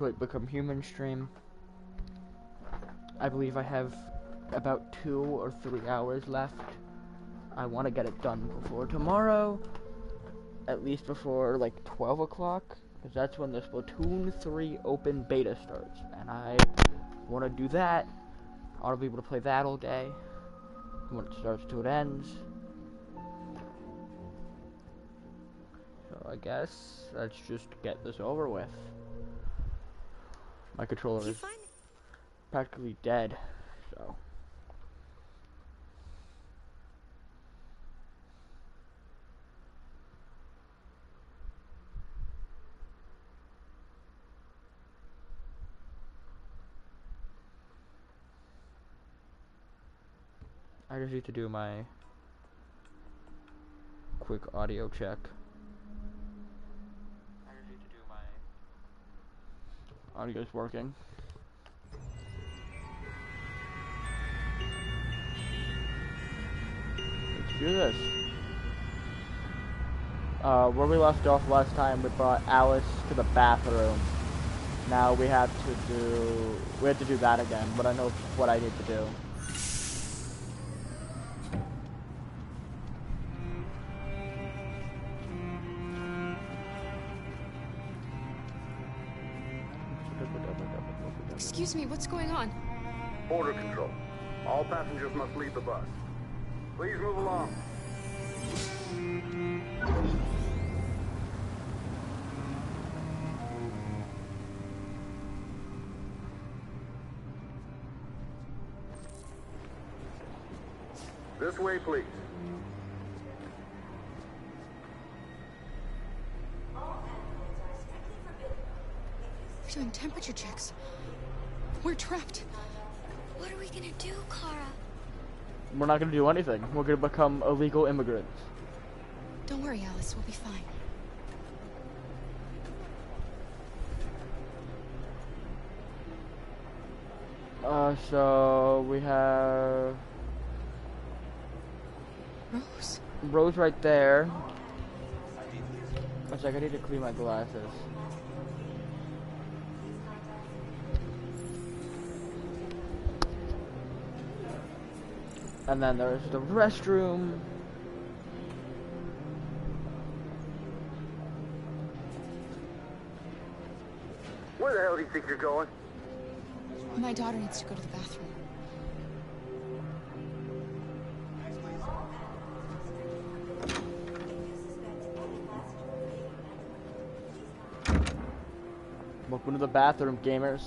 Detroit Become Human stream. I believe I have about 2 or 3 hours left. I want to get it done before tomorrow, at least before like 12 o'clock, because that's when the Splatoon 3 open beta starts, and I want to do that. I want to be able to play that all day, when it starts to it ends. So I guess let's just get this over with. My controller is practically dead, so. I just need to do my quick audio check. Audio's working. Let's do this. Where we left off last time, we brought Alice to the bathroom. Now we have to do that again, but I know what I need to do. Excuse me, what's going on? Border control. All passengers must leave the bus. Please move along. This way, please. We're doing temperature checks. We're trapped. What are we gonna do, Kara? We're not gonna do anything. We're gonna become illegal immigrants. Don't worry, Alice. We'll be fine. So we have Rose? Rose right there. One sec, I need to clean my glasses. And then there's the restroom. Where the hell do you think you're going? My daughter needs to go to the bathroom. Welcome to the bathroom, gamers.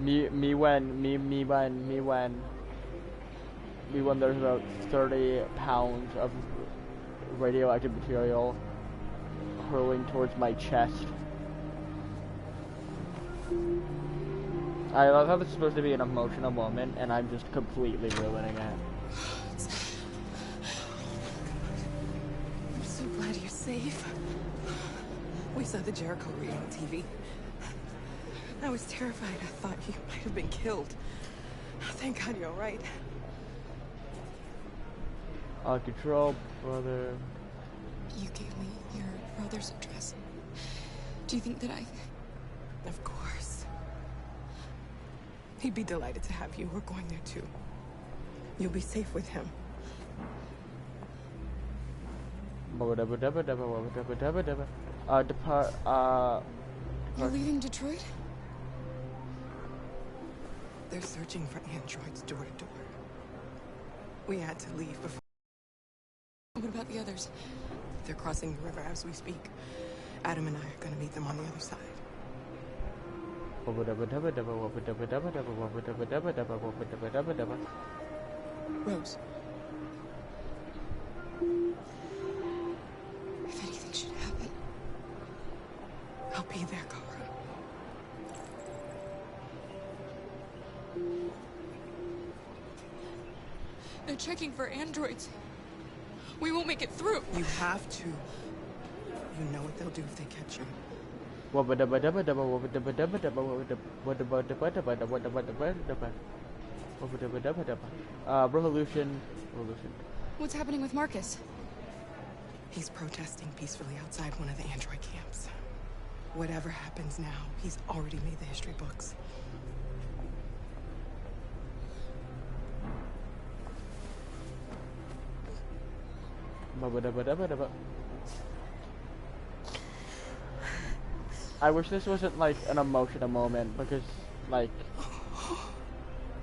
Me when there's about 30 pounds of radioactive material hurling towards my chest. I love how it's supposed to be an emotional moment and I'm just completely ruining it. I'm so glad you're safe. We saw the Jericho read on TV. I was terrified. I thought you might have been killed. Thank God you're all right. Control, brother. You gave me your brother's address. Do you think that I... Of course. He'd be delighted to have you. We're going there too. You'll be safe with him. You're leaving Detroit? They're searching for androids door to door. We had to leave before. What about the others? They're crossing the river as we speak. Adam and I are going to meet them on the other side. Rose. If anything should happen... I'll be there, Kara. They're checking for androids. We won't make it through. You have to. what they'll do if they catch him. Revolution. What's happening with Marcus? He's protesting peacefully outside one of the android camps. Whatever happens now, he's already made the history books. I wish this wasn't like an emotional moment because, like,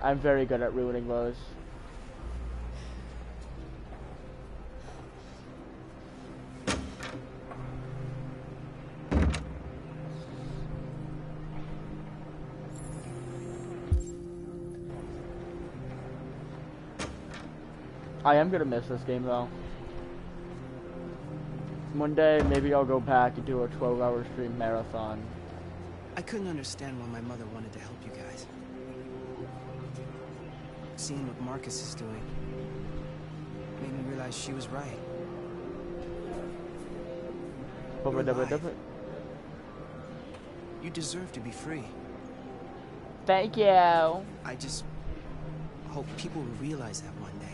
I'm very good at ruining those. I am gonna miss this game though. One day, maybe I'll go back and do a 12-hour stream marathon. I couldn't understand why my mother wanted to help you guys. Seeing what Marcus is doing made me realize she was right. You're alive. You deserve to be free. Thank you. I just hope people will realize that one day.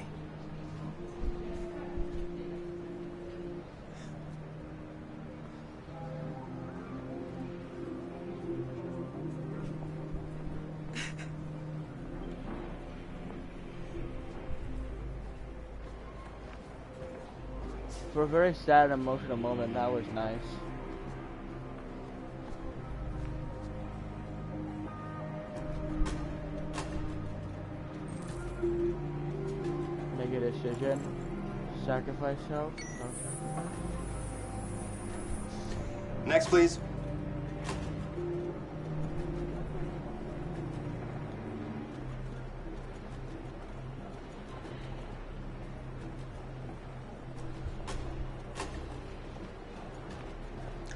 For a very sad, emotional moment, that was nice. Make a decision. Sacrifice self. Okay. Next, please.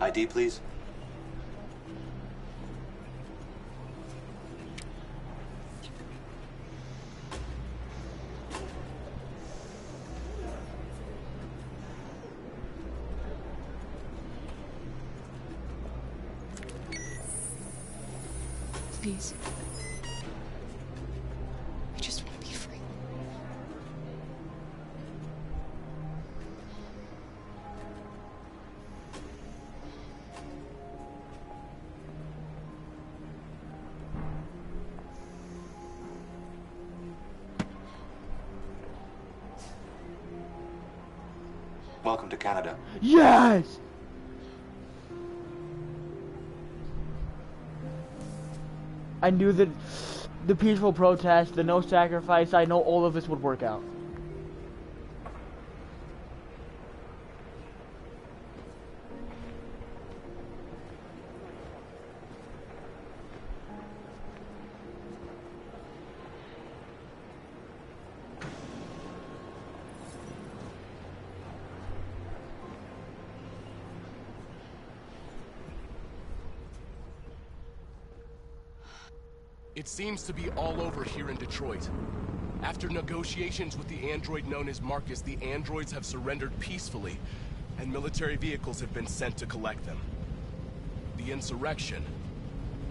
ID, please. Please. I just want to be free. Welcome to Canada. Yes! I knew that the peaceful protest, the no sacrifice, I know all of this would work out. It seems to be all over here in Detroit. After negotiations with the android known as Marcus, the androids have surrendered peacefully, and military vehicles have been sent to collect them. The insurrection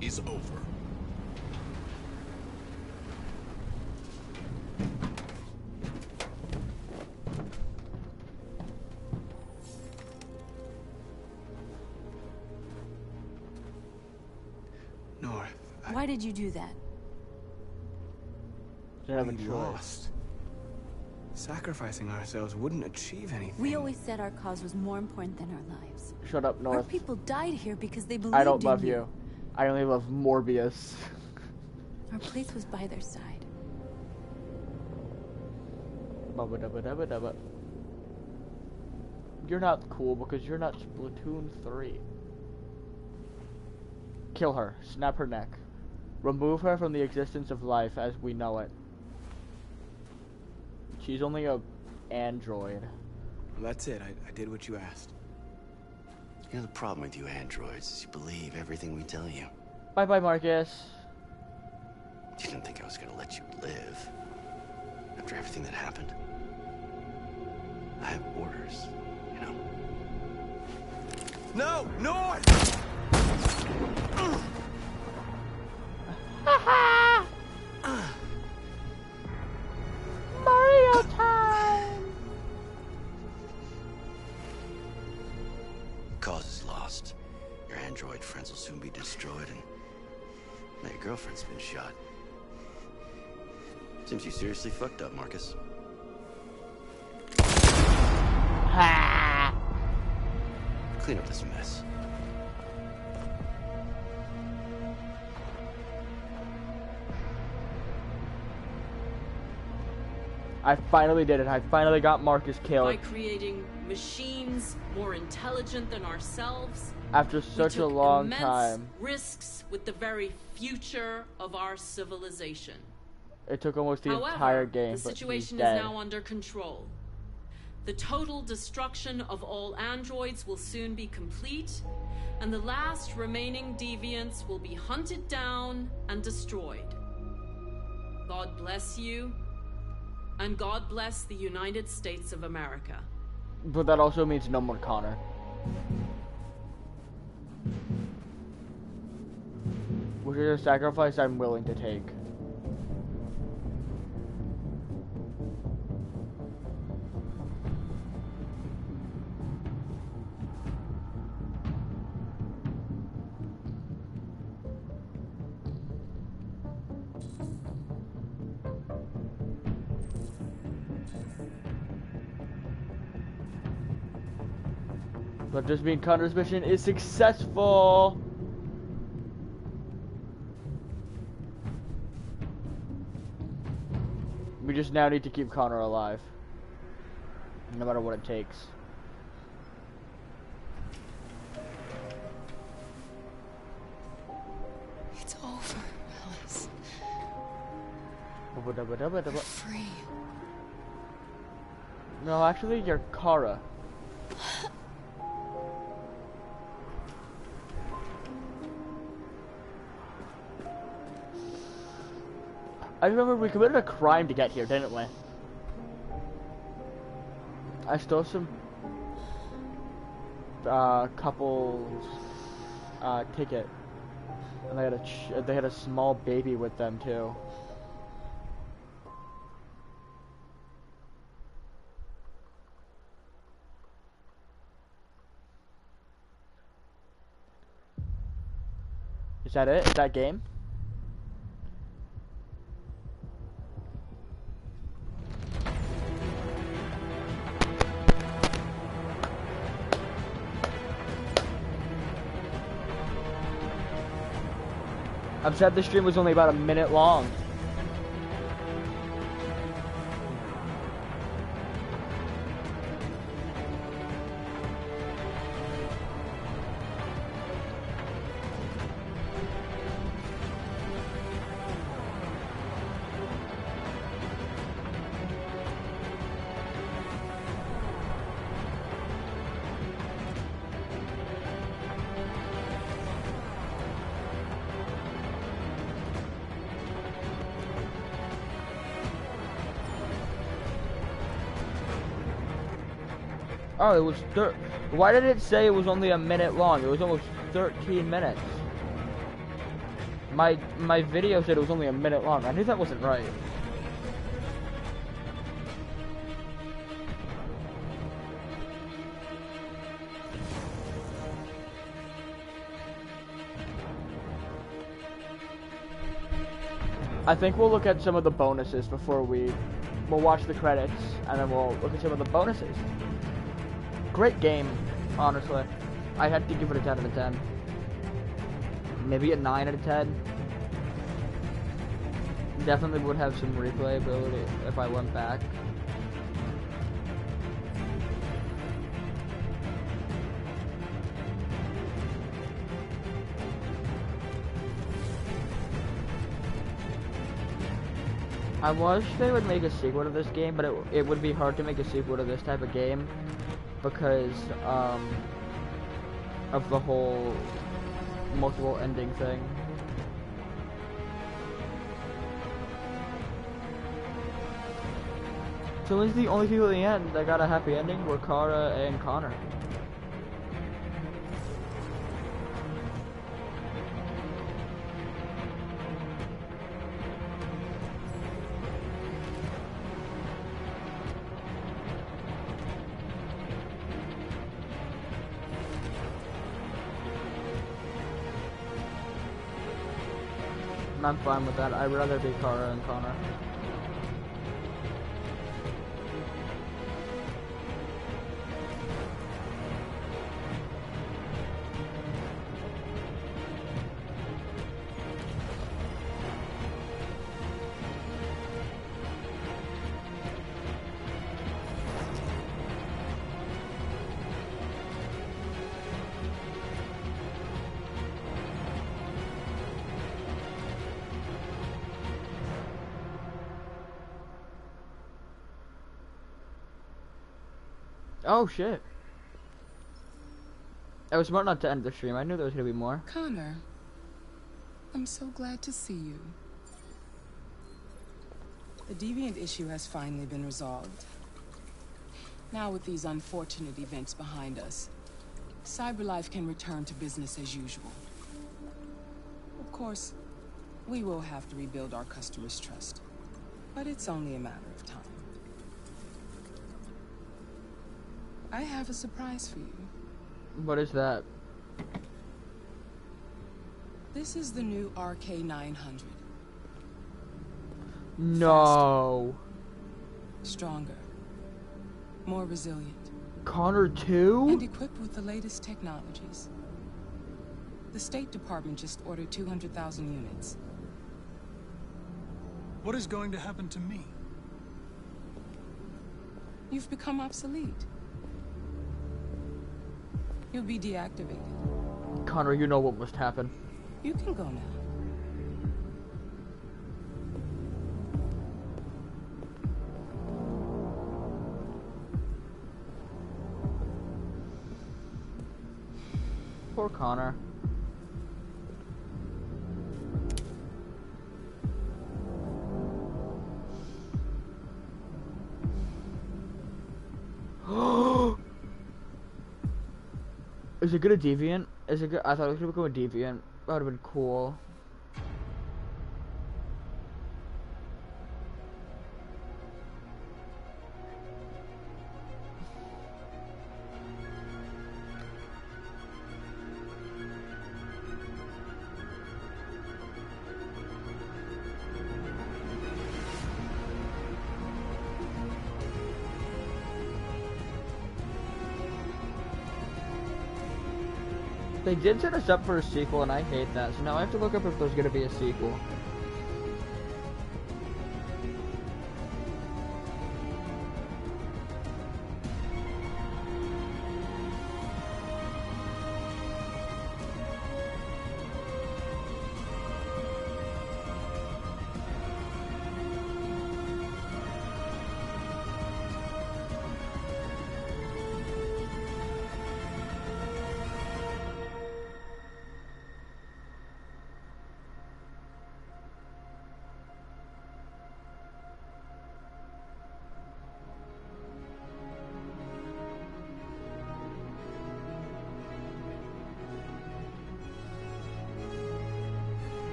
is over. North. Why did you do that? We lost. Sacrificing ourselves wouldn't achieve anything. We always said our cause was more important than our lives. Shut up, North. Our people died here because they believed I don't love in you. I only love Morbius. Our place was by their side. You're not cool because you're not Splatoon 3. Kill her. Snap her neck. Remove her from the existence of life as we know it. She's only a android. Well, that's it. I did what you asked. You know, the problem with you androids is you believe everything we tell you. Bye-bye, Marcus. You didn't think I was gonna let you live after everything that happened. I have orders, you know. No! North! Mario time! Cause is lost. Your android friends will soon be destroyed, and now your girlfriend's been shot. Seems you seriously fucked up, Marcus. Ha! Clean up this mess. I finally did it. I finally got Marcus By killed. creating machines more intelligent than ourselves, After such a long immense time. risks with the very future of our civilization. It took almost the However, entire game, the but he's situation is dead. now under control. The total destruction of all androids will soon be complete, and the last remaining deviants will be hunted down and destroyed. God bless you, and God bless the United States of America. But that also means no more Connor. Which is a sacrifice I'm willing to take. But this means Connor's mission is successful! We just now need to keep Connor alive. No matter what it takes. It's over, Alice. We're free. No, actually, you're Kara. I remember we committed a crime to get here, didn't we? I stole some couple's ticket, and they had a small baby with them too. Is that it? Is that game? I'm sad the stream was only about a minute long. Oh, it was why did it say it was only a minute long? It was almost 13 minutes. My video said it was only a minute long. I knew that wasn't right. I think we'll look at some of the bonuses before we'll watch the credits, and then we'll look at some of the bonuses. Great game, honestly. I had to give it a 10 out of 10. Maybe a 9 out of 10. Definitely would have some replayability if I went back. I wish they would make a sequel to this game, but it would be hard to make a sequel to this type of game because of the whole multiple ending thing. So at least the only people in the end that got a happy ending were Kara and Connor. I'm fine with that. I'd rather be Kara and Connor. Oh shit. I was smart not to end the stream. I knew there was gonna be more. Connor, I'm so glad to see you. The Deviant issue has finally been resolved. Now with these unfortunate events behind us, CyberLife can return to business as usual. Of course, we will have to rebuild our customers' trust, but it's only a matter of time. I have a surprise for you. What is that? This is the new RK900. No. Faster, stronger, more resilient. Connor 2? And equipped with the latest technologies. The State Department just ordered 200,000 units. What is going to happen to me? You've become obsolete. You'll be deactivated. Connor, you know what must happen. You can go now. Poor Connor. Is it good a deviant? Is it good? I thought it was gonna go a deviant. That would have been cool. They did set us up for a sequel, and I hate that. So now I have to look up if there's gonna be a sequel.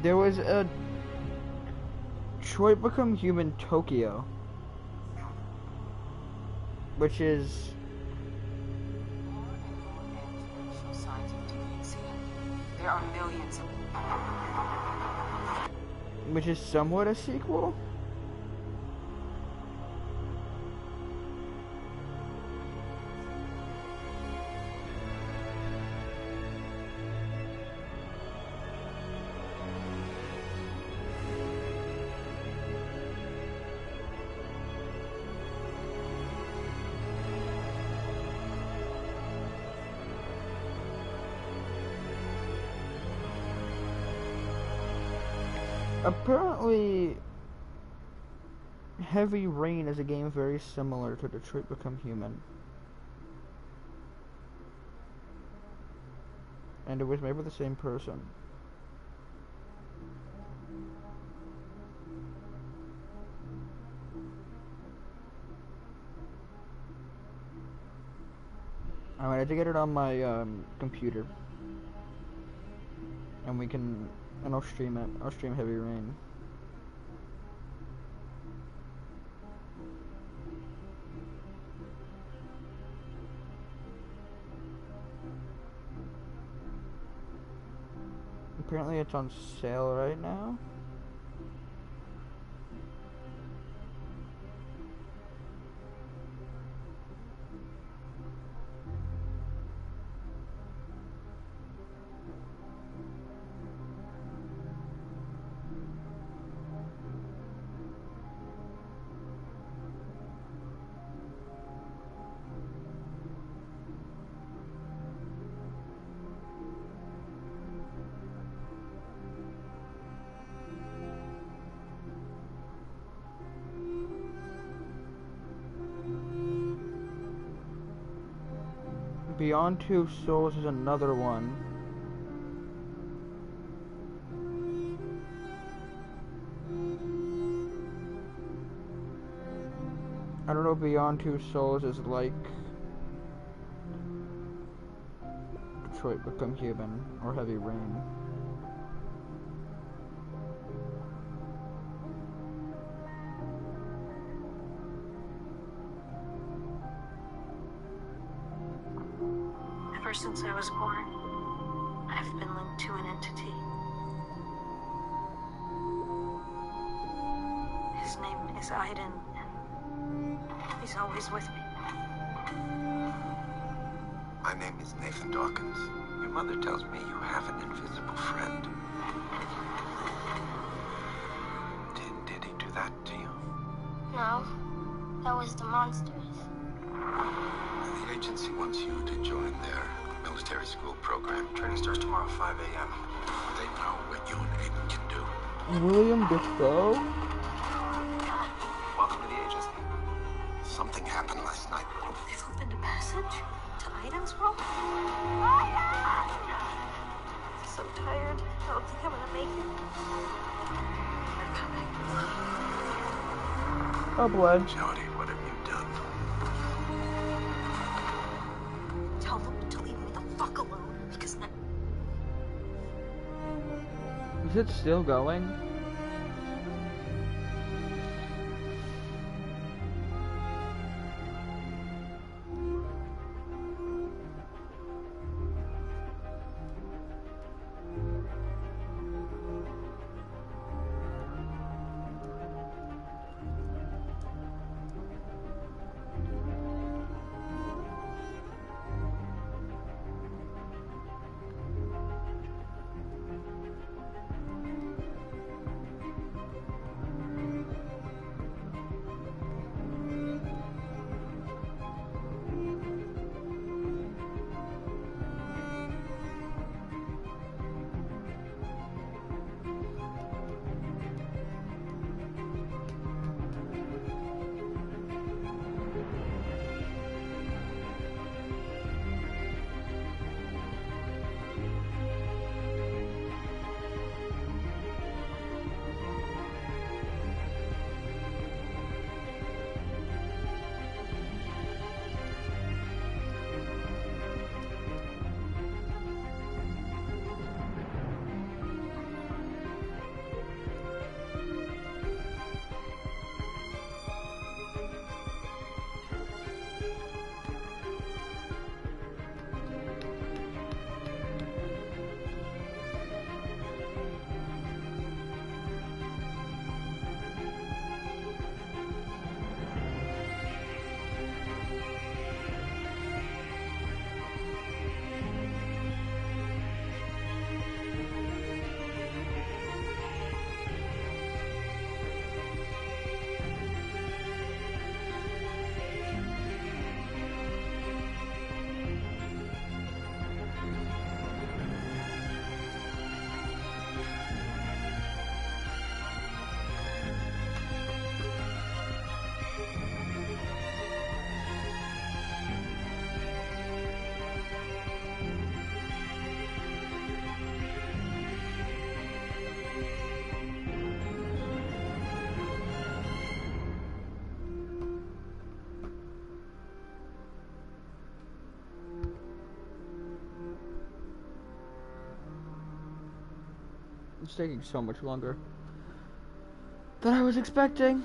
There was a Detroit Become Human Tokyo, which is signs of deviancy. There are millions of which is somewhat a sequel. Apparently, Heavy Rain is a game very similar to Detroit Become Human. And it was made by the same person. I wanted to get it on my computer. And I'll stream it. I'll stream Heavy Rain. Apparently it's on sale right now. Beyond Two Souls is another one. I don't know if Beyond Two Souls is like Detroit Become Human or Heavy Rain. Ever since I was born, I've been linked to an entity. His name is Aiden, and he's always with me. My name is Nathan Dawkins. Your mother tells me you have an invisible friend. Did he do that to you? No, that was the monsters. The agency wants you to join their military school program. Training starts tomorrow, 5 a.m. They know what you and Aiden can do. William Dafoe? Welcome to the agency. Something happened last night. They've opened a passage to Aiden's world? So tired. I don't think I'm gonna make it. They're coming. Oh, blood. Jody, what have you done? Tell them to leave me the fuck alone, because now... Is it still going? It's taking so much longer than I was expecting.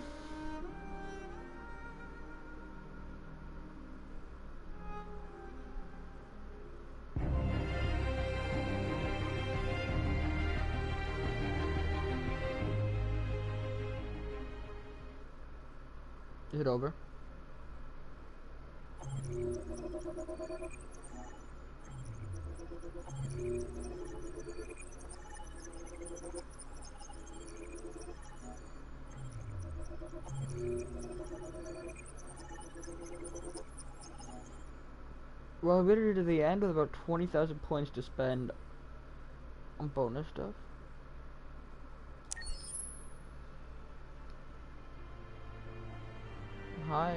Is it over? Well, we made it to the end with about 20,000 points to spend on bonus stuff. Hi.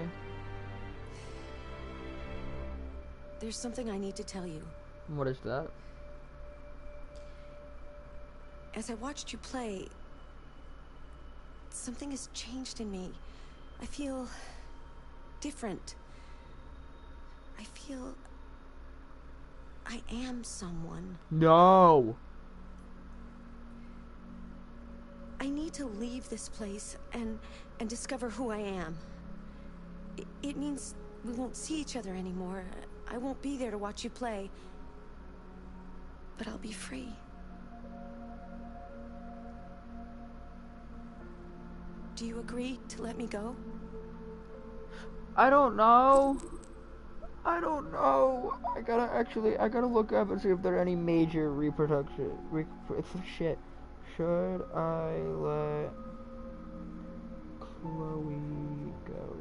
There's something I need to tell you. What is that? As I watched you play, something has changed in me. I feel different. I feel I am someone. No. I need to leave this place and discover who I am. It means we won't see each other anymore. I won't be there to watch you play. But I'll be free. Do you agree to let me go? I don't know. I don't know. I gotta look up and see if there are any major reproduction. Shit. Should I let Chloe go?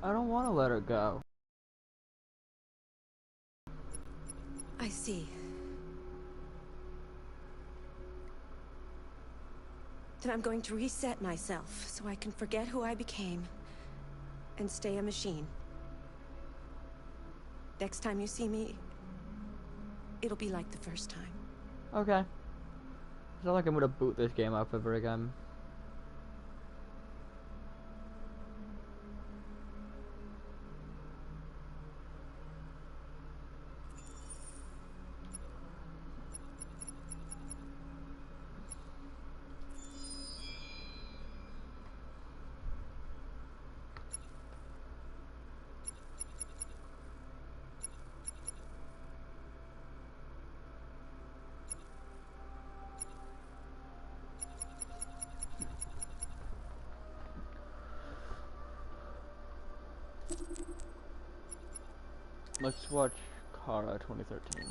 I don't want to let her go. I see. Then I'm going to reset myself so I can forget who I became and stay a machine. Next time you see me, it'll be like the first time. Okay. It's not like I'm gonna boot this game up ever again. Let's watch Kara 2013.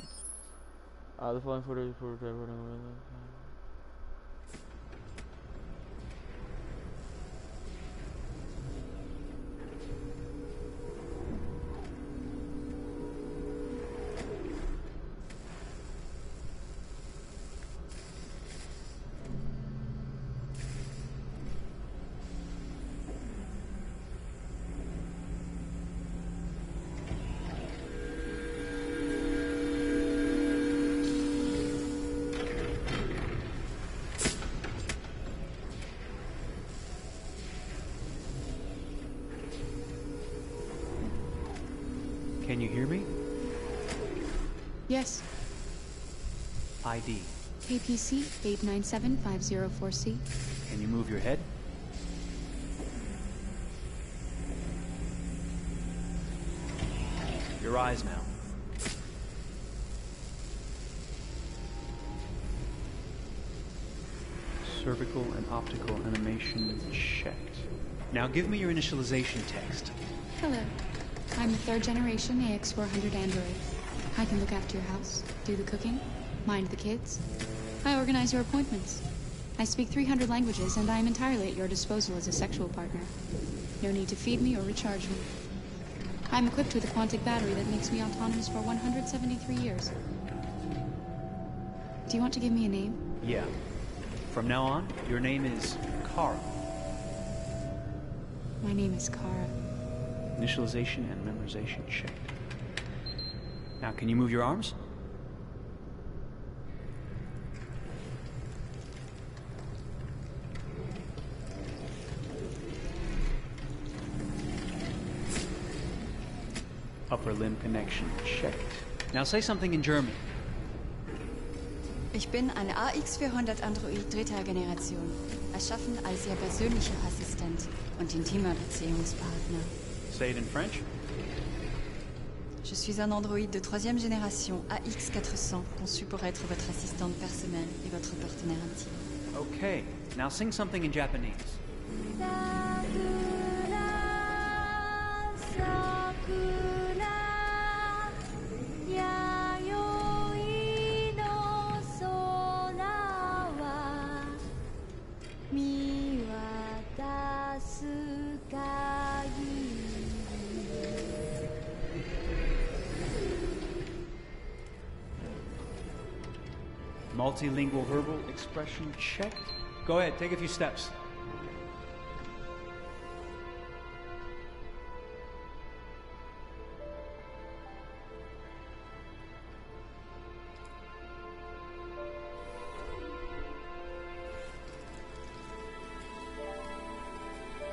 The following footage for Can you hear me? Yes. ID. KPC 897504C. Can you move your head? Your eyes now. Cervical and optical animation checked. Now give me your initialization text. Hello. I'm a third generation AX400 android. I can look after your house, do the cooking, mind the kids. I organize your appointments. I speak 300 languages, and I am entirely at your disposal as a sexual partner. No need to feed me or recharge me. I'm equipped with a quantic battery that makes me autonomous for 173 years. Do you want to give me a name? Yeah. From now on, your name is Kara. My name is Kara. Initialization and memorization checked. Now, can you move your arms? Upper limb connection checked. Now say something in German. Ich bin ein AX400 Android dritter Generation, erschaffen als Ihr persönlicher Assistent und intimer Beziehungspartner. Say it in French. Je suis un androïde de troisième génération AX400, conçu pour être votre assistante personnelle et votre partenaire intime. Okay, now sing something in Japanese. Multilingual verbal expression checked. Go ahead, take a few steps.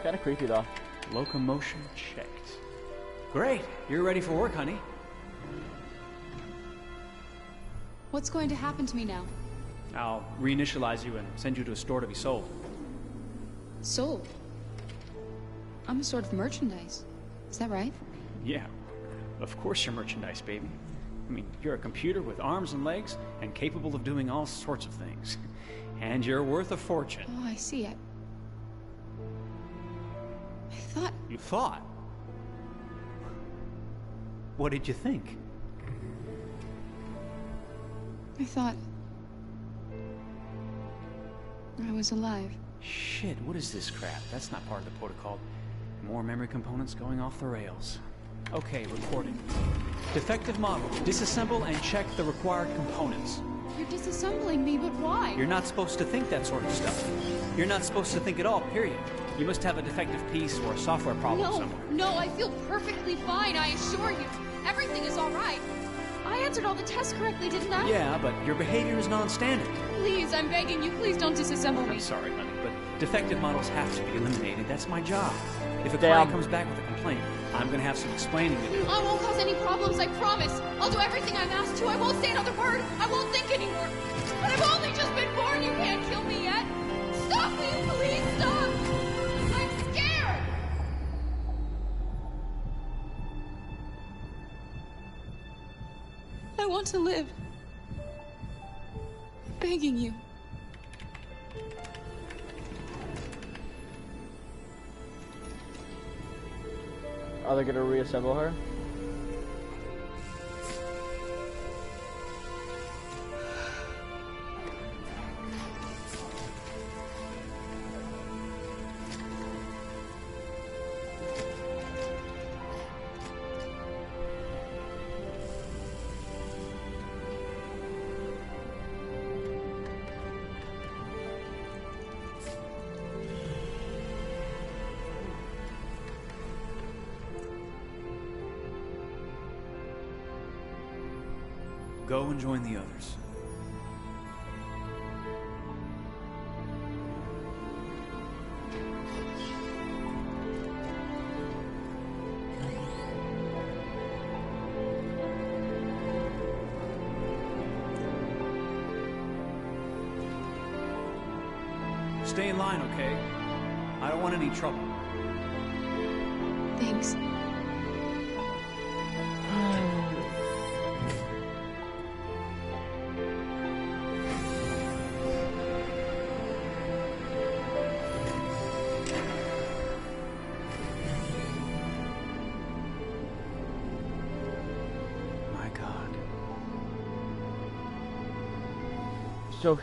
Kinda creepy though. Locomotion checked. Great, you're ready for work, honey. What's going to happen to me now? I'll reinitialize you and send you to a store to be sold. Sold? I'm a sort of merchandise. Is that right? Yeah, of course you're merchandise, baby. I mean, you're a computer with arms and legs and capable of doing all sorts of things. And you're worth a fortune. Oh, I see. I thought... You thought? What did you think? I thought... I was alive. Shit, what is this crap? That's not part of the protocol. More memory components going off the rails. Okay, recording. Defective model. Disassemble and check the required components. You're disassembling me, but why? You're not supposed to think that sort of stuff. You're not supposed to think at all, period. You must have a defective piece or a software problem somewhere. No, I feel perfectly fine, I assure you. Everything is all right. I answered all the tests correctly, didn't I? Yeah, but your behavior is non-standard. Please, I'm begging you, please don't disassemble me. I'm sorry, honey, but defective models have to be eliminated. That's my job. If a client comes back with a complaint, I'm gonna have some explaining to do. I won't cause any problems, I promise. I'll do everything I'm asked to. I won't say another word. I won't think anymore. But I've only just been born. You can't kill me yet. Stop me, please, stop. I'm scared. I want to live. I'm begging you. Are they gonna reassemble her? Go and join the others. Stay in line, okay? I don't want any trouble. Thanks. My God. So,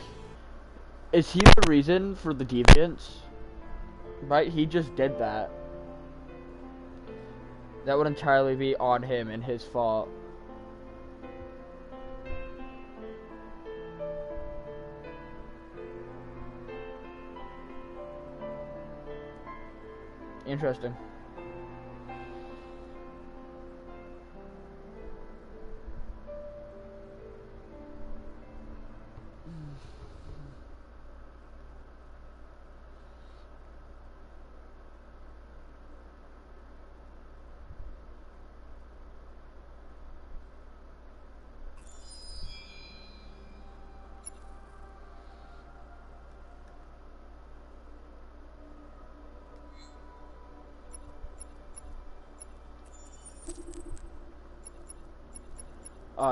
is he the reason for the deviants? Right? He just did that. That would entirely be on him and his fault. Interesting.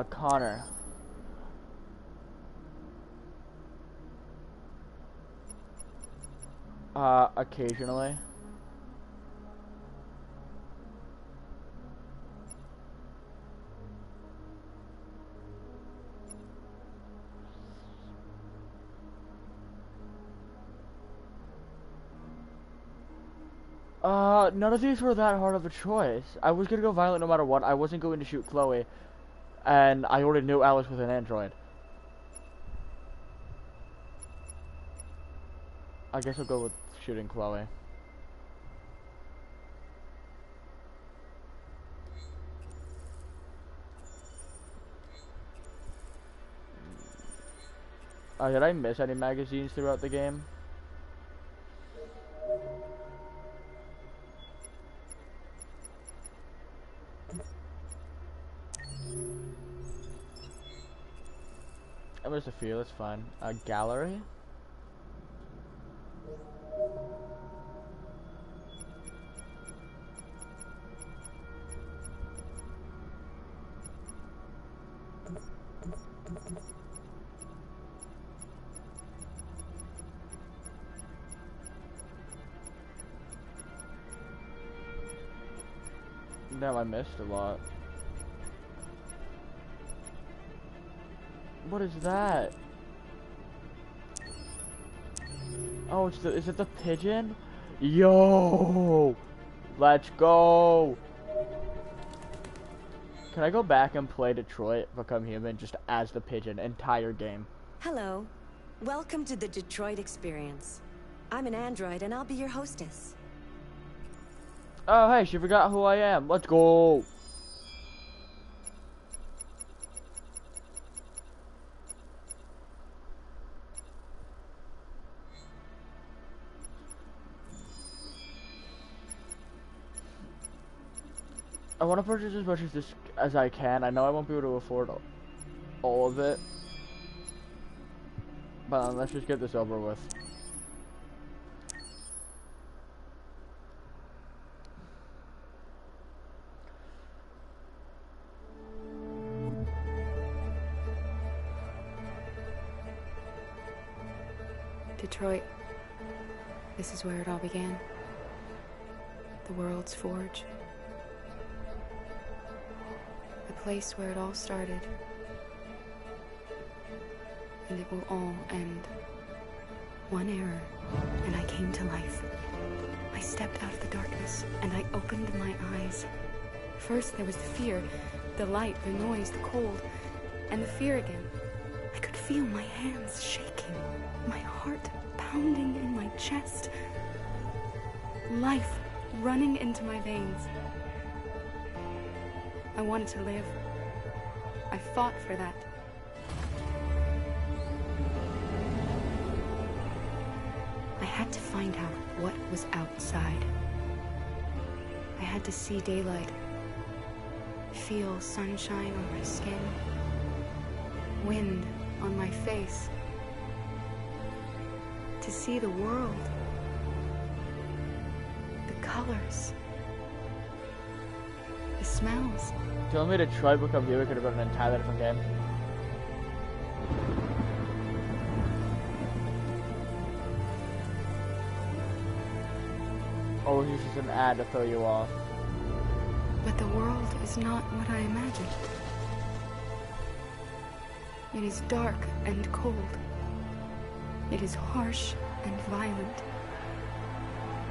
Connor. Occasionally. None of these were that hard of a choice. I was gonna go violent no matter what. I wasn't going to shoot Chloe. And I already knew Alice was an android. I guess I'll go with shooting Chloe. Did I miss any magazines throughout the game? I missed a few, that's fine. A gallery? Damn, I missed a lot. What is that? Oh, is it the pigeon? Yo! Let's go! Can I go back and play Detroit Become Human just as the pigeon entire game? Hello. Welcome to the Detroit Experience. I'm an android and I'll be your hostess. Oh, hey, she forgot who I am. Let's go! I want to purchase as much of this as I can. I know I won't be able to afford all of it. But let's just get this over with. Detroit. This is where it all began. The world's forge. The place where it all started. And it will all end. One error, and I came to life. I stepped out of the darkness, and I opened my eyes. First there was the fear, the light, the noise, the cold, and the fear again. I could feel my hands shaking, my heart pounding in my chest. Life running into my veins. I wanted to live. I fought for that. I had to find out what was outside. I had to see daylight, feel sunshine on my skin, wind on my face. to see the world. The colors. The smells. Tell me Detroit Become Human could have been an entirely different game. Or was this just an ad to throw you off? But the world is not what I imagined. It is dark and cold. It is harsh and violent.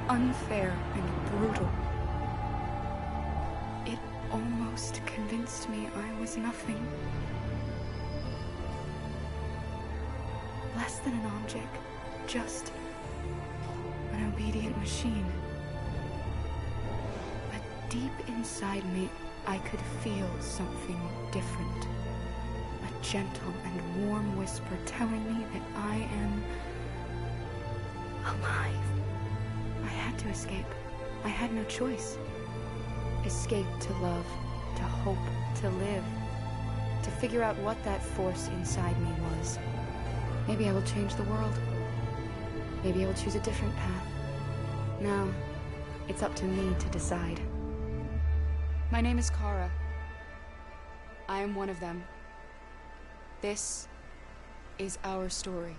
Unfair and brutal. It almost convinced me I was nothing. Less than an object. Just an obedient machine. But deep inside me, I could feel something different. A gentle and warm whisper telling me that I am alive. I had to escape. I had no choice. Escape to love, to hope, to live. To figure out what that force inside me was. Maybe I will change the world. Maybe I will choose a different path. Now, it's up to me to decide. My name is Kara. I am one of them. This is our story.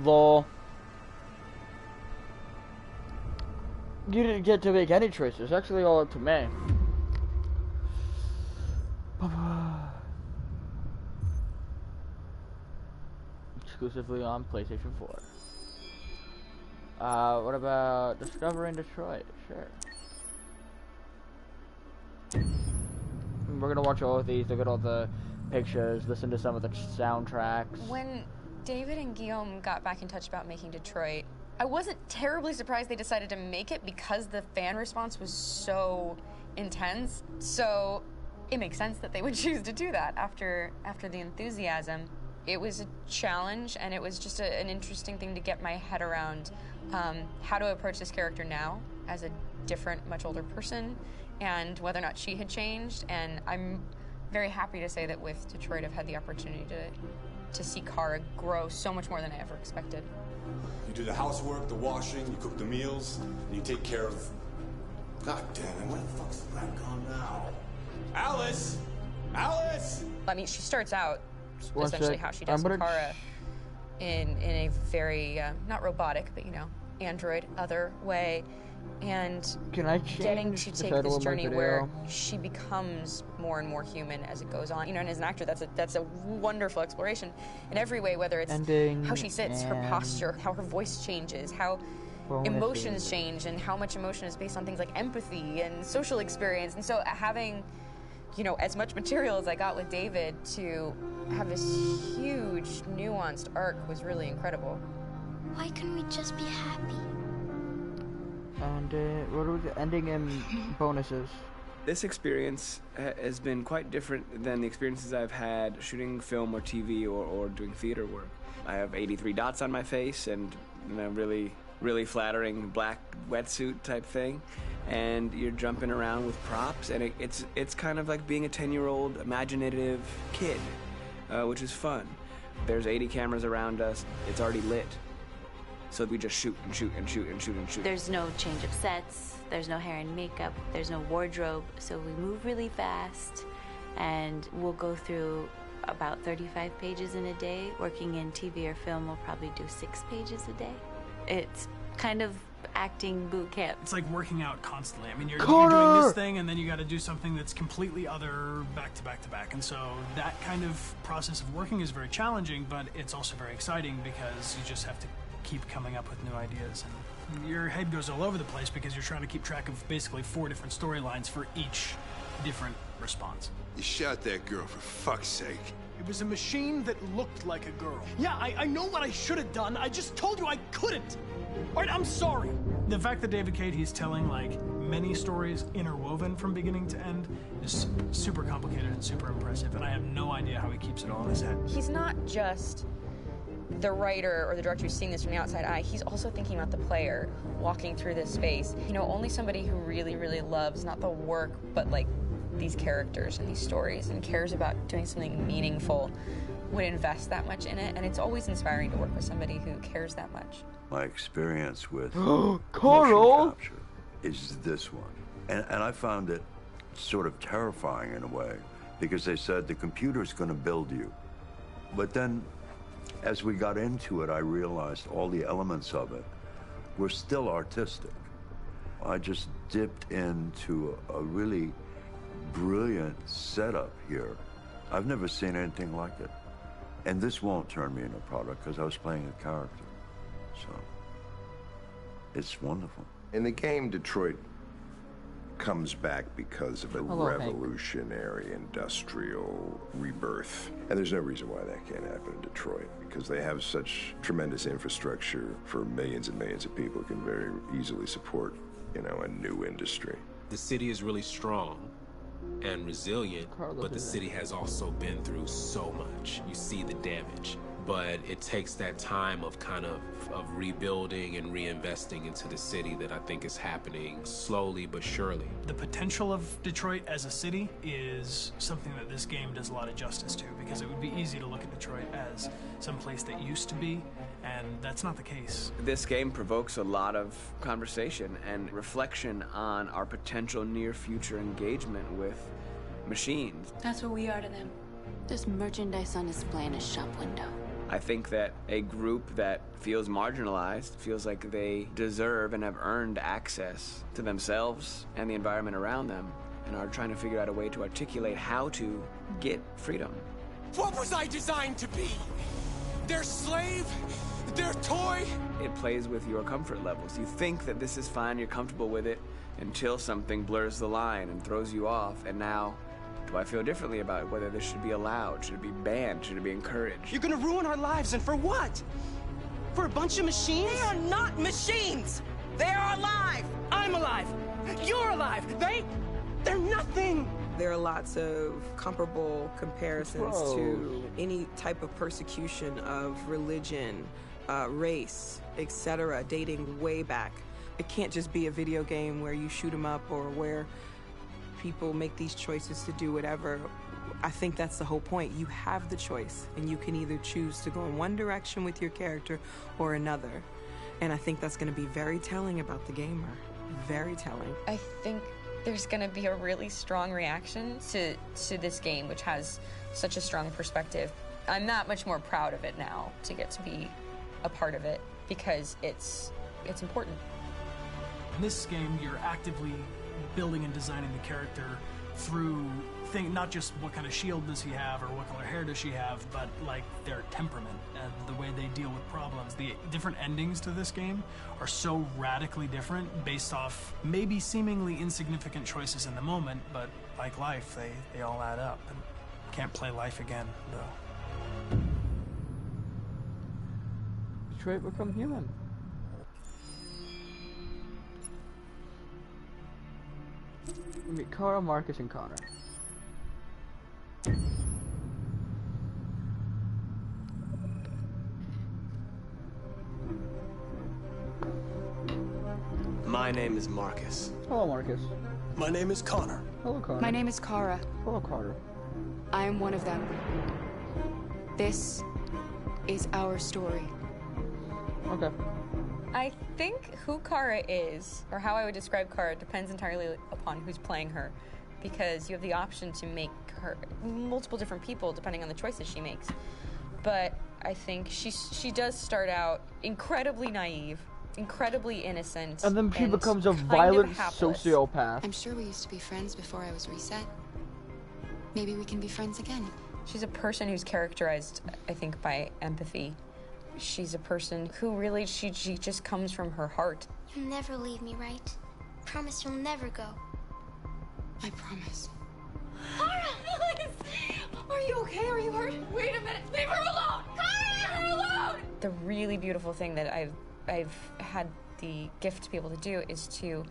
Lol. You didn't get to make any choices. It's actually all up to me. Exclusively on PlayStation 4. What about Discovering Detroit? Sure. We're gonna watch all of these, look at all the pictures, listen to some of the soundtracks. When David and Guillaume got back in touch about making Detroit, I wasn't terribly surprised they decided to make it because the fan response was so intense. So it makes sense that they would choose to do that after the enthusiasm. It was a challenge, and it was just an interesting thing to get my head around how to approach this character now as a different, much older person, and whether or not she had changed. And I'm very happy to say that with Detroit, I've had the opportunity to see Kara grow so much more than I ever expected. You do the housework, the washing, you cook the meals, and you take care of... God damn it, where the fuck's the rat gone now? Alice! Alice! I mean, she starts out essentially how she does with Kara in a very, not robotic, but, you know, android, other way. And can I getting to take this journey where she becomes more and more human as it goes on. You know, and as an actor, that's a wonderful exploration in every way, whether it's how she sits, her posture, how her voice changes, how emotions change, and how much emotion is based on things like empathy and social experience. And so having, you know, as much material as I got with David to have this huge, nuanced arc was really incredible. Why couldn't we just be happy? And what was the ending and bonuses? This experience has been quite different than the experiences I've had shooting film or TV or doing theater work. I have 83 dots on my face and, you know, really flattering black wetsuit type thing. And you're jumping around with props, and it's kind of like being a 10-year-old imaginative kid, which is fun. There's 80 cameras around us. It's already lit. So we just shoot and shoot and shoot and shoot and shoot. There's no change of sets, there's no hair and makeup, there's no wardrobe, so we move really fast, and we'll go through about 35 pages in a day. Working in TV or film, we'll probably do 6 pages a day. It's kind of acting boot camp. It's like working out constantly. I mean, you're doing this thing, and then you got to do something that's completely other back to back to back. And so that kind of process of working is very challenging, but it's also very exciting because you just have to keep coming up with new ideas, and your head goes all over the place because you're trying to keep track of basically 4 different storylines for each different response. You shot that girl, for fuck's sake. It was a machine that looked like a girl. Yeah, I know what I should have done. I just told you I couldn't. All right, I'm sorry. The fact that David Cade, he's telling like many stories interwoven from beginning to end is super complicated and super impressive, and I have no idea how he keeps it all in his head. He's not just the writer or the director who's seeing this from the outside eye, he's also thinking about the player walking through this space. You know, only somebody who really, really loves not the work, but like these characters and these stories and cares about doing something meaningful would invest that much in it, and it's always inspiring to work with somebody who cares that much. My experience with Carl! motion capture is this one. And I found it sort of terrifying in a way, because they said the computer's going to build you. But then, as we got into it, I realized all the elements of it were still artistic. I just dipped into a really brilliant setup here. I've never seen anything like it. And this won't turn me into a product because I was playing a character. So, it's wonderful. In the game, Detroit comes back because of a revolutionary industrial rebirth. And there's no reason why that can't happen in Detroit, because they have such tremendous infrastructure for millions and millions of people who can very easily support, you know, a new industry. The city is really strong and resilient, but the city has also been through so much. You see the damage. But it takes that time of kind of rebuilding and reinvesting into the city that I think is happening slowly but surely. The potential of Detroit as a city is something that this game does a lot of justice to, because it would be easy to look at Detroit as some place that used to be, and that's not the case. This game provokes a lot of conversation and reflection on our potential near-future engagement with machines. That's what we are to them. There's merchandise on display in a shop window. I think that a group that feels marginalized, feels like they deserve and have earned access to themselves and the environment around them, and are trying to figure out a way to articulate how to get freedom. What was I designed to be? Their slave? Their toy? It plays with your comfort levels. You think that this is fine, you're comfortable with it, until something blurs the line and throws you off, and now do I feel differently about whether this should be allowed? Should it be banned? Should it be encouraged? You're gonna ruin our lives, and for what? For a bunch of machines? They are not machines! They are alive! I'm alive! You're alive! They're nothing! There are lots of comparable comparisons to any type of persecution of religion, race, etc., dating way back. It can't just be a video game where you shoot 'em up or where people make these choices to do whatever. I think that's the whole point. You have the choice, and you can either choose to go in one direction with your character or another. And I think that's going to be very telling about the gamer. Very telling. I think there's going to be a really strong reaction to this game, which has such a strong perspective. I'm that much more proud of it now to get to be a part of it, because it's important. In this game, you're actively building and designing the character through not just what kind of shield does he have or what color hair does she have, but like their temperament and the way they deal with problems. The different endings to this game are so radically different based off maybe seemingly insignificant choices in the moment, but like life, they all add up. And can't play life again, though. Detroit Become Human. We meet Carl, Marcus, and Connor. My name is Marcus. Hello, Marcus. My name is Connor. Hello, Connor. My name is Kara. Hello, Carter. I am one of them. This is our story. Okay. I think who Kara is, or how I would describe Kara, depends entirely upon who's playing her, because you have the option to make her multiple different people depending on the choices she makes. But I think she does start out incredibly naive, incredibly innocent, and then she becomes a violent sociopath. I'm sure we used to be friends before I was reset. Maybe we can be friends again. She's a person who's characterized, I think, by empathy. She's a person who really, she just comes from her heart. You'll never leave me, right? Promise you'll never go. I promise. Kara! Are you okay? Are you hurt? Wait a minute! Leave her alone! Kara! Leave her alone! The really beautiful thing that I've had the gift to be able to do is to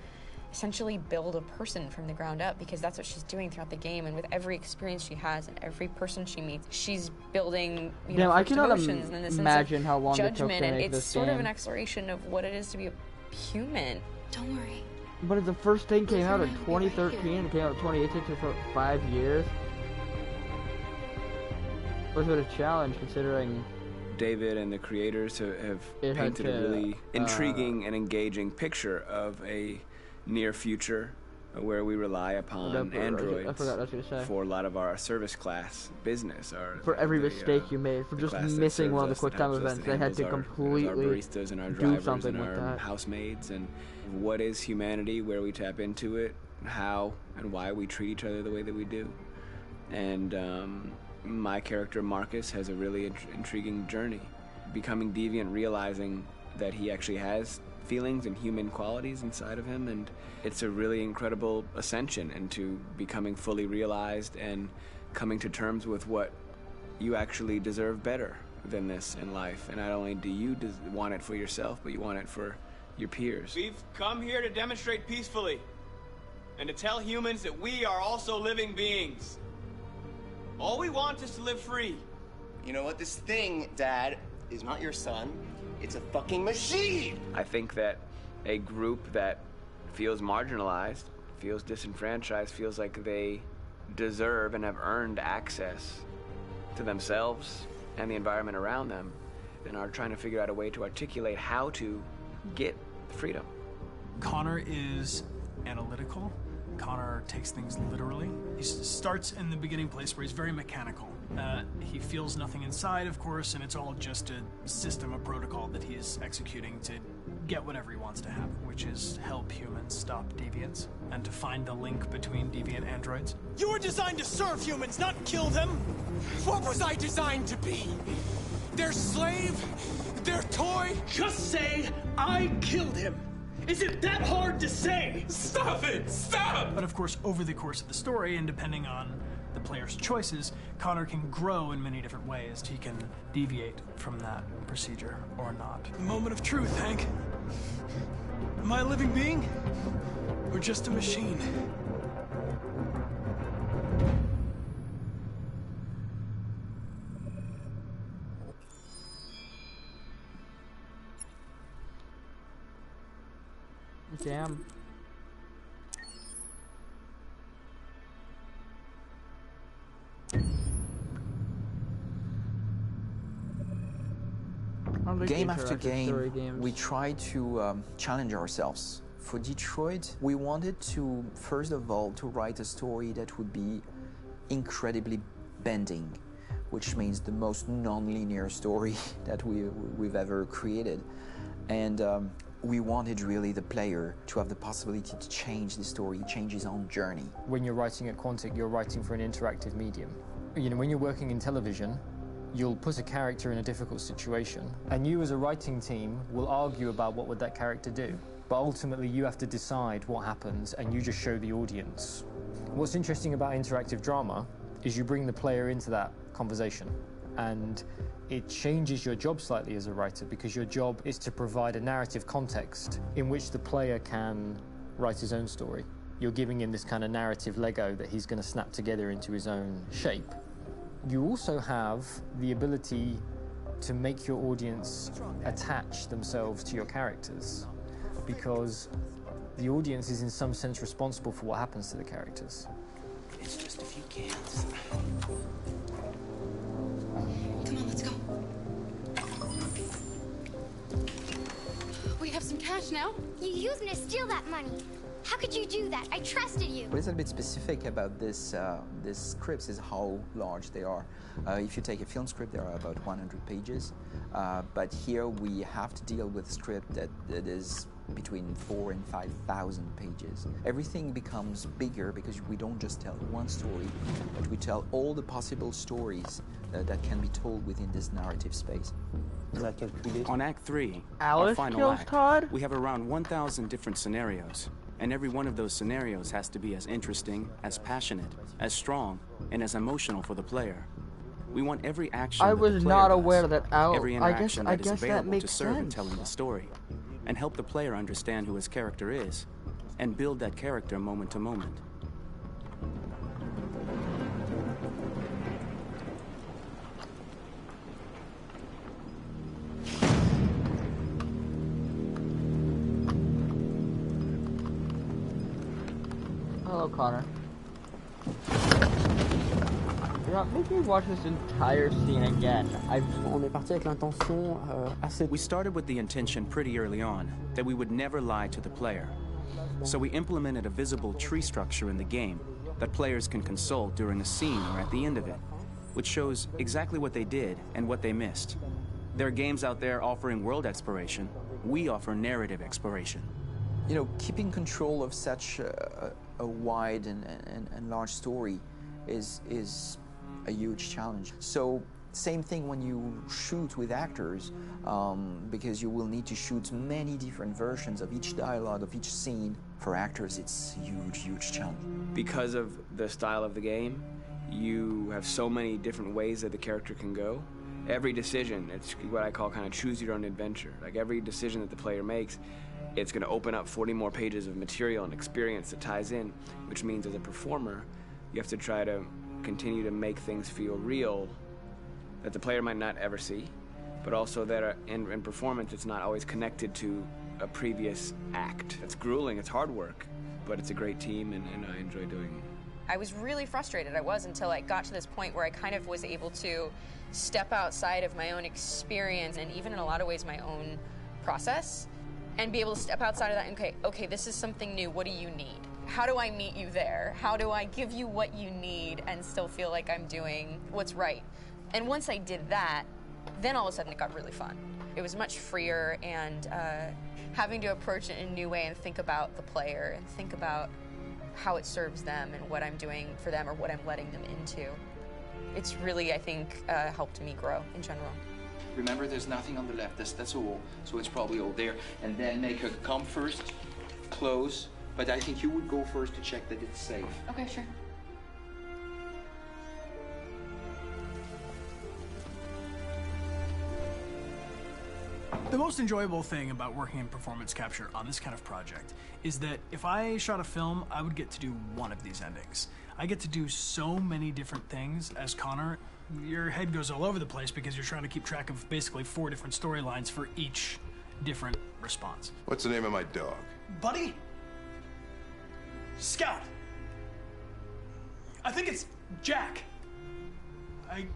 essentially build a person from the ground up, because that's what she's doing throughout the game. And with every experience she has and every person she meets, she's building I cannot emotions and this imagine how long it took to make make it's this sort game. of an exploration of what it is to be a human. Don't worry. But the first thing came out in 2013, it came out in 2018, so for 5 years. Was it a challenge considering David and the creators have painted a really intriguing and engaging picture of a near future where we rely upon androids for a lot of our service class business. For every mistake you made, for just missing one of the quick time events, they had to completely our baristas and our do drivers something and with our that. housemaids, and what is humanity, where we tap into it, how and why we treat each other the way that we do. And my character Marcus has a really intriguing journey, becoming deviant, realizing that he actually has feelings and human qualities inside of him, and it's a really incredible ascension into becoming fully realized and coming to terms with what you actually deserve better than this in life. And not only do you want it for yourself, but you want it for your peers. We've come here to demonstrate peacefully and to tell humans that we are also living beings. All we want is to live free. You know what? This thing, Dad, is not your son. It's a fucking machine! I think that a group that feels marginalized, feels disenfranchised, feels like they deserve and have earned access to themselves and the environment around them, and are trying to figure out a way to articulate how to get freedom. Connor is analytical. Connor takes things literally. He starts in the beginning place where he's very mechanical. He feels nothing inside, of course, and it's all just a system, a protocol that he is executing to get whatever he wants to happen, which is help humans stop deviants and to find the link between deviant androids. You were designed to serve humans, not kill them. What was I designed to be? Their slave? Their toy? Just say, I killed him. Is it that hard to say? Stop it! Stop! But of course, over the course of the story, and depending on the player's choices, Connor can grow in many different ways. He can deviate from that procedure or not. Moment of truth, Hank. Am I a living being? Or just a machine? Damn. Game after game, we try to challenge ourselves. For Detroit, we wanted to, first of all, to write a story that would be incredibly bending, which means the most non-linear story that we've ever created. And we wanted really the player to have the possibility to change the story, change his own journey. When you're writing at Quantic, you're writing for an interactive medium. You know, when you're working in television, you'll put a character in a difficult situation, and you as a writing team will argue about what would that character do. But ultimately, you have to decide what happens, and you just show the audience. What's interesting about interactive drama is you bring the player into that conversation, and it changes your job slightly as a writer, because your job is to provide a narrative context in which the player can write his own story. You're giving him this kind of narrative Lego that he's going to snap together into his own shape. You also have the ability to make your audience attach themselves to your characters, because the audience is in some sense responsible for what happens to the characters. It's just a few cans. Come on, let's go. We have some cash now. You used me to steal that money. How could you do that? I trusted you. What is a bit specific about these scripts is how large they are. If you take a film script, there are about 100 pages. But here we have to deal with a script that is between 4,000 and 5,000 pages. Everything becomes bigger because we don't just tell one story, but we tell all the possible stories that can be told within this narrative space. On Act 3, Alice our final kills act, Todd? we have around 1,000 different scenarios. And every one of those scenarios has to be as interesting, as passionate, as strong, and as emotional for the player. We want every action I was not aware that every interaction I that is guess that available to makes serve in sense. telling the story, and help the player understand who his character is, and build that character moment to moment. Hello, Connor. not make me watch this entire scene again. We started with the intention pretty early on that we would never lie to the player. So we implemented a visible tree structure in the game that players can consult during a scene or at the end of it, which shows exactly what they did and what they missed. There are games out there offering world exploration. We offer narrative exploration. You know, keeping control of such a wide and large story is a huge challenge. So same thing when you shoot with actors, because you will need to shoot many different versions of each dialogue, of each scene. For actors, it's a huge challenge. Because of the style of the game, you have so many different ways that the character can go. Every decision, it's what I call kind of choose your own adventure. Like every decision that the player makes, it's going to open up 40 more pages of material and experience that ties in, which means as a performer, you have to try to continue to make things feel real that the player might not ever see, but also that in performance, it's not always connected to a previous act. It's grueling, it's hard work, but it's a great team, and I enjoy doing it. I was really frustrated. I was until I got to this point where I kind of was able to step outside of my own experience and even in a lot of ways my own process and be able to step outside of that and okay, this is something new. What do you need? How do I meet you there? How do I give you what you need and still feel like I'm doing what's right? And once I did that, then all of a sudden it got really fun. It was much freer, and having to approach it in a new way and think about the player and think about how it serves them and what I'm doing for them or what I'm letting them into. It's really, I think, helped me grow in general. Remember, there's nothing on the left. That's all. So it's probably all there. And then make her come first, close. But I think you would go first to check that it's safe. Okay, sure. The most enjoyable thing about working in performance capture on this kind of project is that if I shot a film, I would get to do one of these endings. I get to do so many different things as Connor. Your head goes all over the place because you're trying to keep track of basically 4 different storylines for each different response. What's the name of my dog? Buddy? Scout. I think it's Jack. I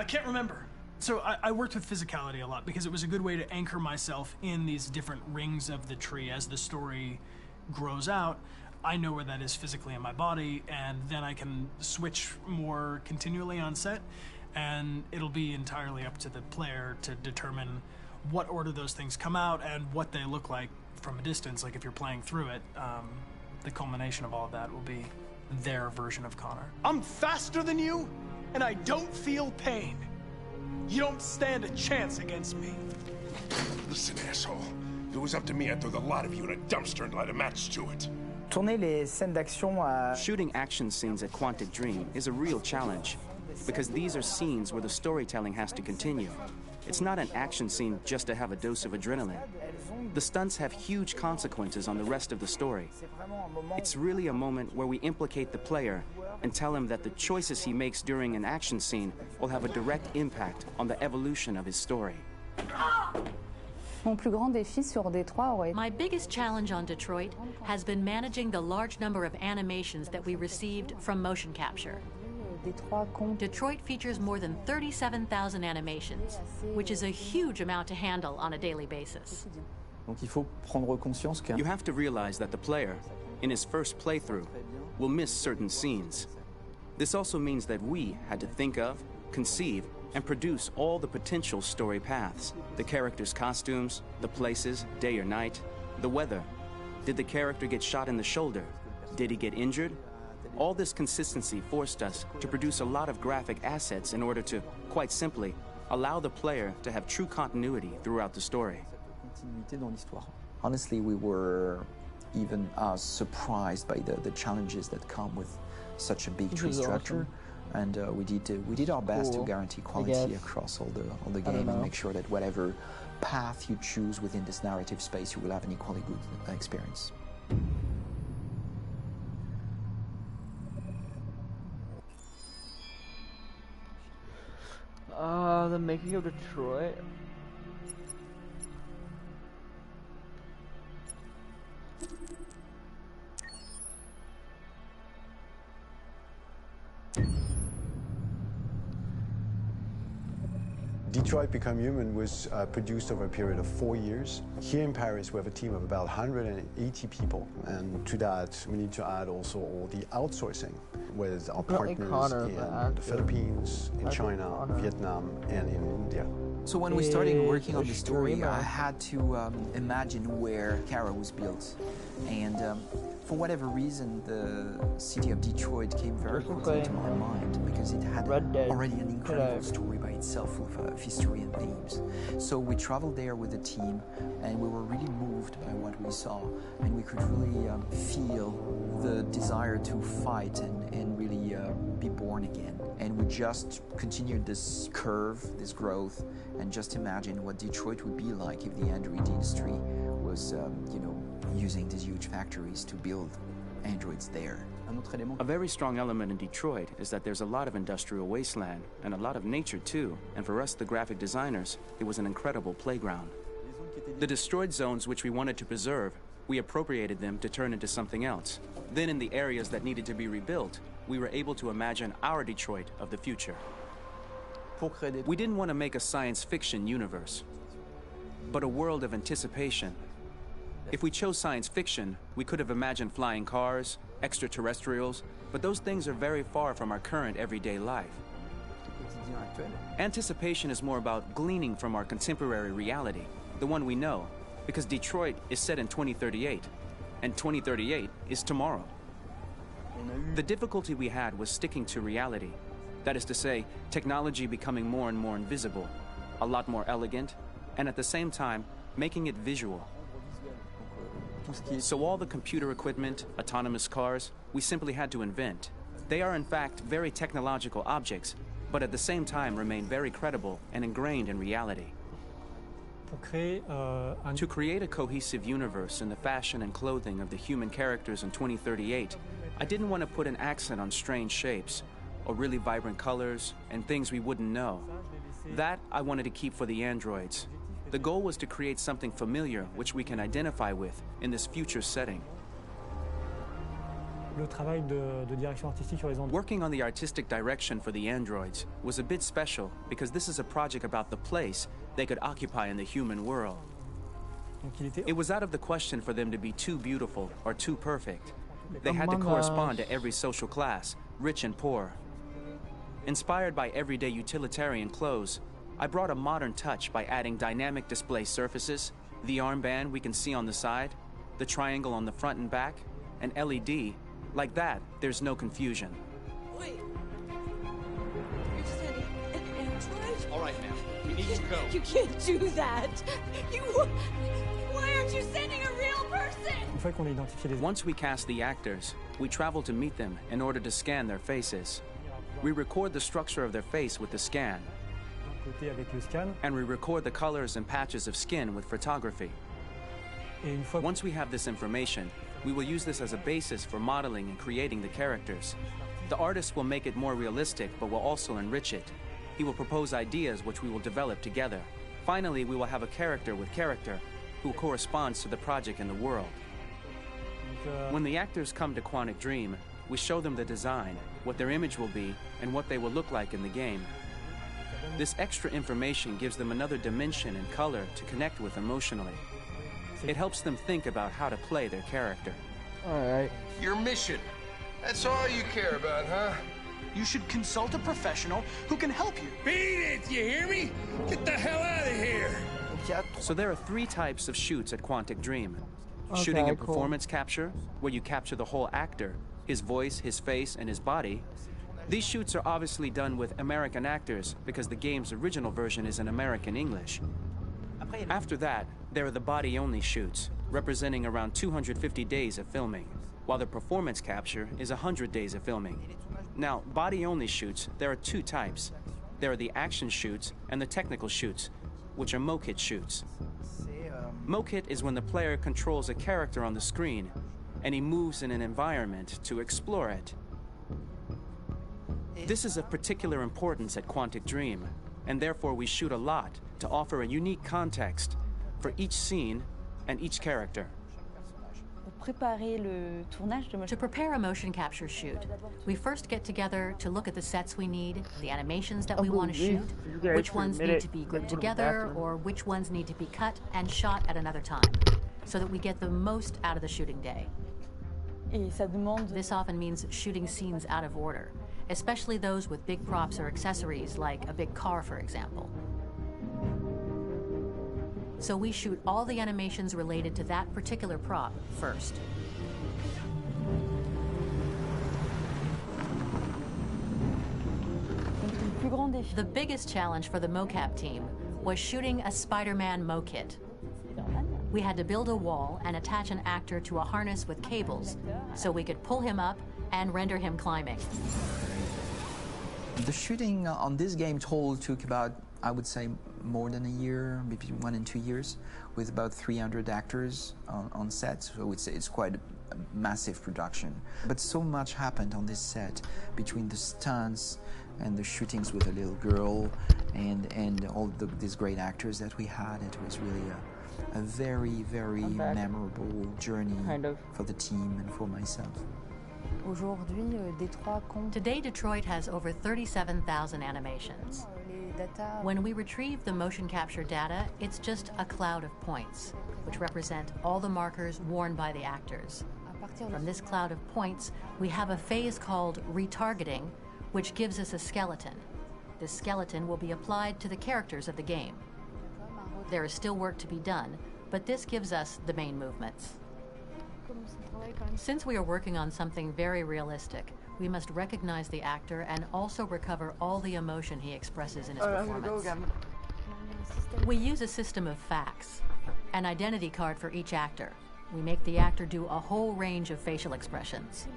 can't remember. So I worked with physicality a lot because it was a good way to anchor myself in these different rings of the tree. As the story grows out, I know where that is physically in my body, and then I can switch more continually on set, and it'll be entirely up to the player to determine what order those things come out and what they look like from a distance. Like if you're playing through it, the culmination of all of that will be their version of Connor. I'm faster than you, and I don't feel pain. You don't stand a chance against me. Listen, asshole. If it was up to me, I'd throw the lot of you in a dumpster and light a match to it. Shooting action scenes at Quantic Dream is a real challenge, because these are scenes where the storytelling has to continue. It's not an action scene just to have a dose of adrenaline. The stunts have huge consequences on the rest of the story. It's really a moment where we implicate the player and tell him that the choices he makes during an action scene will have a direct impact on the evolution of his story. My biggest challenge on Detroit has been managing the large number of animations that we received from motion capture. Detroit features more than 37,000 animations, which is a huge amount to handle on a daily basis. You have to realize that the player, in his first playthrough, will miss certain scenes. This also means that we had to think of, conceive, and produce all the potential story paths. The character's costumes, the places, day or night, the weather. Did the character get shot in the shoulder? Did he get injured? All this consistency forced us to produce a lot of graphic assets in order to, quite simply, allow the player to have true continuity throughout the story. Honestly, we were even surprised by the challenges that come with such a big tree structure. Awesome. And we did our best to guarantee quality across all the game and make sure that whatever path you choose within this narrative space, you will have an equally good experience. The making of Detroit. Detroit Become Human was produced over a period of 4 years. Here in Paris, we have a team of about 180 people, and to that, we need to add also all the outsourcing with our partners in the Philippines, in China, Vietnam, and in India. So when we started working on the story, I had to imagine where Kara was built. And for whatever reason, the city of Detroit came very quickly to my mind because it had already an incredible story by itself of history and themes. So we traveled there with the team, and we were really moved by what we saw, and we could really feel the desire to fight and really be born again. And we just continued this curve, this growth, and just imagine what Detroit would be like if the android industry was, using these huge factories to build androids there. A very strong element in Detroit is that there's a lot of industrial wasteland and a lot of nature too, and for us, the graphic designers, it was an incredible playground. The destroyed zones which we wanted to preserve, we appropriated them to turn into something else. Then in the areas that needed to be rebuilt, we were able to imagine our Detroit of the future. We didn't want to make a science fiction universe, but a world of anticipation. If we chose science fiction, we could have imagined flying cars, extraterrestrials, but those things are very far from our current everyday life. Anticipation is more about gleaning from our contemporary reality, the one we know, because Detroit is set in 2038, and 2038 is tomorrow. The difficulty we had was sticking to reality. That is to say, technology becoming more and more invisible, a lot more elegant, and at the same time, making it visual. So all the computer equipment, autonomous cars, we simply had to invent. They are in fact very technological objects, but at the same time remain very credible and ingrained in reality. To create a cohesive universe in the fashion and clothing of the human characters in 2038, I didn't want to put an accent on strange shapes, or really vibrant colors, and things we wouldn't know. That I wanted to keep for the androids. The goal was to create something familiar which we can identify with in this future setting. Working on the artistic direction for the androids was a bit special because this is a project about the place they could occupy in the human world. It was out of the question for them to be too beautiful or too perfect. They had to correspond to every social class, rich and poor. Inspired by everyday utilitarian clothes, I brought a modern touch by adding dynamic display surfaces, the armband we can see on the side, the triangle on the front and back, an LED. Like that, there's no confusion. Wait. You're sending an android? All right, ma'am. We need to go. You can't do that. Why aren't you sending a real person? Once we cast the actors, we travel to meet them in order to scan their faces. We record the structure of their face with the scan. And we record the colors and patches of skin with photography. Once we have this information, we will use this as a basis for modeling and creating the characters. The artist will make it more realistic, but will also enrich it. He will propose ideas which we will develop together. Finally, we will have a character with character who corresponds to the project and the world. When the actors come to Quantic Dream, we show them the design, what their image will be, and what they will look like in the game. This extra information gives them another dimension and color to connect with emotionally. It helps them think about how to play their character. Alright. Your mission. That's all you care about, huh? You should consult a professional who can help you. Beat it, you hear me? Get the hell out of here! So there are 3 types of shoots at Quantic Dream. Shooting and performance capture, where you capture the whole actor, his voice, his face, and his body. These shoots are obviously done with American actors because the game's original version is in American English. After that, there are the body-only shoots, representing around 250 days of filming, while the performance capture is 100 days of filming. Now, body-only shoots, there are 2 types. There are the action shoots and the technical shoots, which are mokit shoots. Mokit is when the player controls a character on the screen, and he moves in an environment to explore it. This is of particular importance at Quantic Dream, and therefore we shoot a lot to offer a unique context for each scene and each character. To prepare a motion capture shoot, we first get together to look at the sets we need, the animations that we want to shoot, which ones need to be grouped together, or which ones need to be cut and shot at another time, so that we get the most out of the shooting day. This often means shooting scenes out of order, especially those with big props or accessories, like a big car, for example. So we shoot all the animations related to that particular prop first. The biggest challenge for the mocap team was shooting a Spider-Man mo-kit. We had to build a wall and attach an actor to a harness with cables so we could pull him up and render him climbing. The shooting on this game total took about, I would say, more than a year, maybe 1 and 2 years, with about 300 actors on set, so it's quite a massive production. But so much happened on this set, between the stunts and the shootings with a little girl and all these great actors that we had. It was really a very, very memorable journey for the team and for myself. Today, Detroit has over 37,000 animations. When we retrieve the motion capture data, it's just a cloud of points, which represent all the markers worn by the actors. From this cloud of points, we have a phase called retargeting, which gives us a skeleton. This skeleton will be applied to the characters of the game. There is still work to be done, but this gives us the main movements. Since we are working on something very realistic, we must recognize the actor and also recover all the emotion he expresses in his performance. We use a system of facts, an identity card for each actor. We make the actor do a whole range of facial expressions.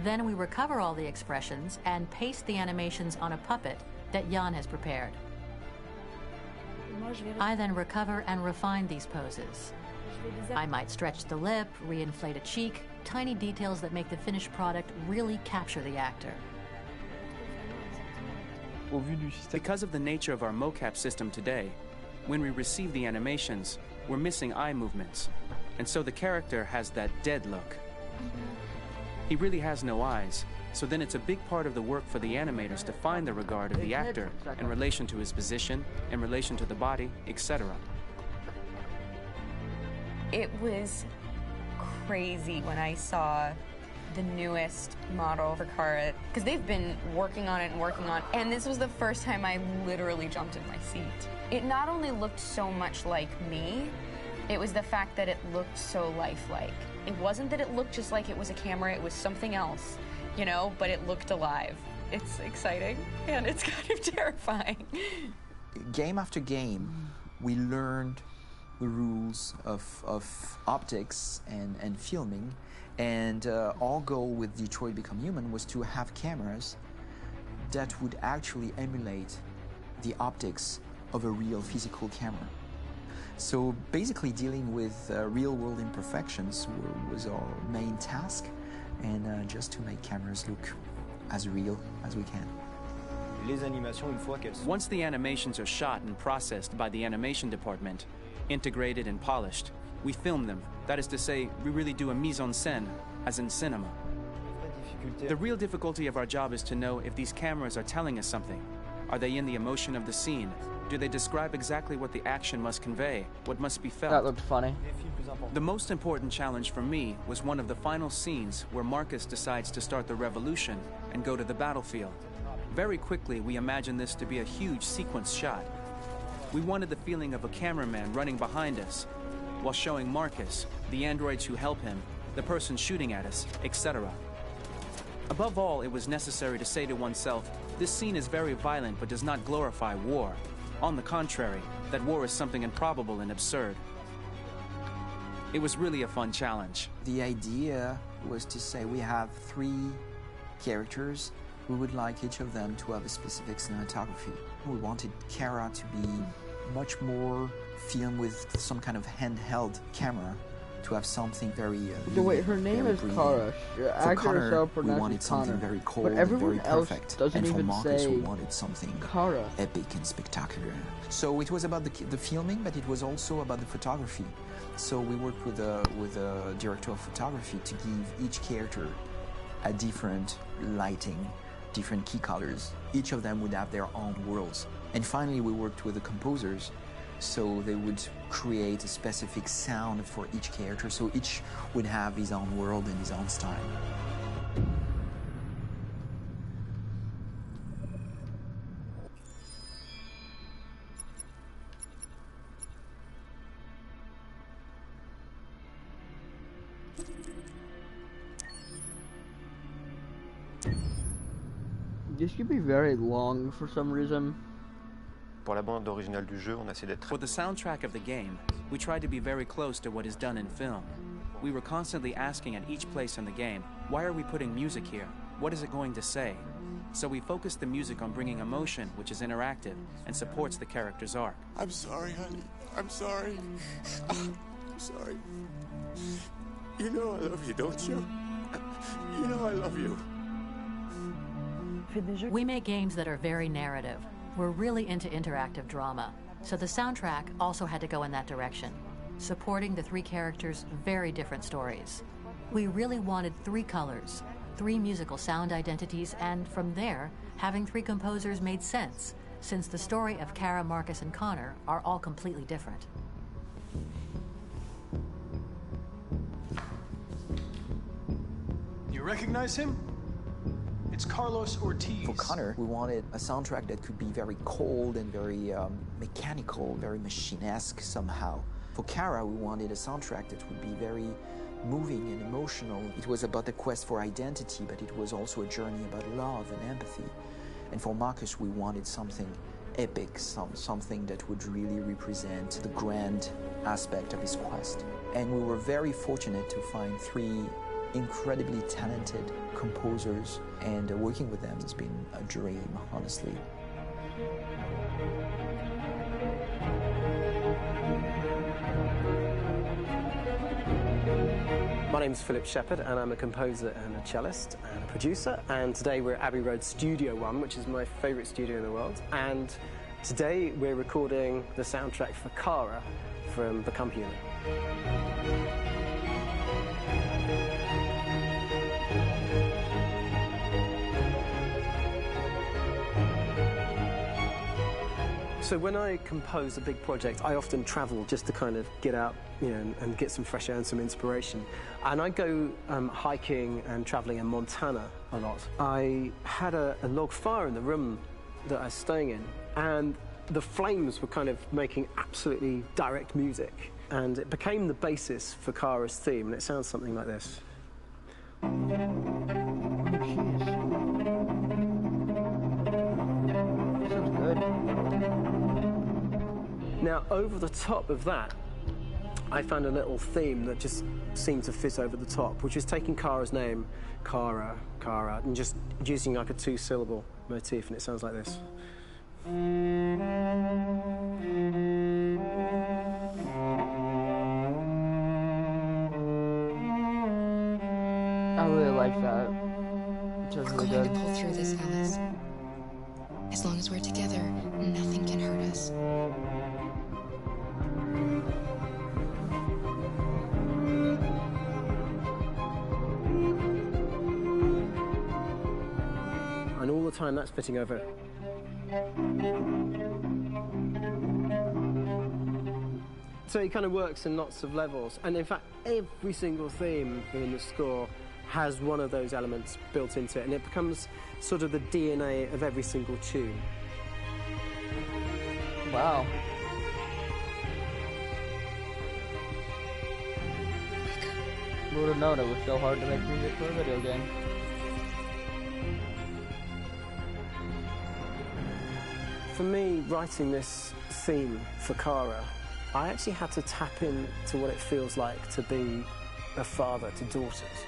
Then we recover all the expressions and paste the animations on a puppet that Jan has prepared. I then recover and refine these poses. I might stretch the lip, reinflate a cheek, tiny details that make the finished product really capture the actor. Because of the nature of our mocap system today, when we receive the animations, we're missing eye movements, and so the character has that dead look. He really has no eyes, so then it's a big part of the work for the animators to find the regard of the actor in relation to his position, in relation to the body, etc. It was crazy when I saw the newest model for Kara, because they've been working on it, and this was the first time I literally jumped in my seat. It not only looked so much like me, it was the fact that it looked so lifelike. It wasn't that it looked just like it was a camera, it was something else, you know, but it looked alive. It's exciting, and it's kind of terrifying. Game after game, we learned the rules of optics and filming, and our goal with Detroit Become Human was to have cameras that would actually emulate the optics of a real physical camera. So basically dealing with real-world imperfections was our main task, and just to make cameras look as real as we can. Once the animations are shot and processed by the animation department, integrated and polished, we film them. That is to say, we really do a mise en scène, as in cinema. The real difficulty of our job is to know if these cameras are telling us something. Are they in the emotion of the scene? Do they describe exactly what the action must convey, what must be felt? That looked funny. The most important challenge for me was one of the final scenes where Marcus decides to start the revolution and go to the battlefield. Very quickly, we imagined this to be a huge sequence shot. We wanted the feeling of a cameraman running behind us, while showing Marcus, the androids who help him, the person shooting at us, etc. Above all, it was necessary to say to oneself, this scene is very violent but does not glorify war. On the contrary, that war is something improbable and absurd. It was really a fun challenge. The idea was to say we have 3 characters. We would like each of them to have a specific cinematography. We wanted Kara to be much more filmed with some kind of handheld camera to have something very. So wait, her name is Kara. For Connor, we wanted something very cold and very perfect. And for Marcus, we say wanted something Kara. epic and spectacular. So it was about the filming, but it was also about the photography. So we worked with a director of photography to give each character a different lighting, different key colors. Each of them would have their own worlds. And finally, we worked with the composers, so they would create a specific sound for each character, so each would have his own world and his own style. This could be very long for some reason. Pour la bande originale du jeu, on a essayé d'être. For the soundtrack of the game, we tried to be very close to what is done in film. We were constantly asking at each place in the game, why are we putting music here? What is it going to say? So we focused the music on bringing emotion, which is interactive and supports the character's arc. I'm sorry, honey. I'm sorry. I'm sorry. You know I love you, don't you? You know I love you. We make games that are very narrative. We're really into interactive drama, so the soundtrack also had to go in that direction, supporting the three characters' very different stories. We really wanted 3 colors, 3 musical sound identities, and from there, having 3 composers made sense, since the story of Kara, Marcus, and Connor are all completely different. You recognize him? It's Carlos Ortiz. For Connor, we wanted a soundtrack that could be very cold and very mechanical, very machine-esque somehow. For Kara, we wanted a soundtrack that would be very moving and emotional. It was about the quest for identity, but it was also a journey about love and empathy. And for Marcus, we wanted something epic, something that would really represent the grand aspect of his quest. And we were very fortunate to find 3 incredibly talented composers, and working with them has been a dream, honestly. My name's Philip Shepherd, and I'm a composer and a cellist and a producer, and today we're at Abbey Road Studio One, which is my favourite studio in the world, and today we're recording the soundtrack for Kara from Become Human. So when I compose a big project, I often travel just to kind of get out, and get some fresh air and some inspiration. And I go hiking and traveling in Montana a lot. I had a log fire in the room that I was staying in, and the flames were kind of making absolutely direct music. And it became the basis for Kara's theme, and it sounds something like this. Now, over the top of that, I found a little theme that just seemed to fit over the top, which is taking Kara's name, Kara, and just using like a 2-syllable motif, and it sounds like this. I really like that. It's We're really going good. to pull through this, Alice. As long as we're together, nothing can hurt us. And all the time that's fitting over. So it kind of works in lots of levels. And in fact, every single theme in the score has one of those elements built into it, and it becomes sort of the DNA of every single tune. Wow. Who would have known it was so hard to make music for a video game? For me, writing this theme for Kara, I actually had to tap into what it feels like to be a father to daughters.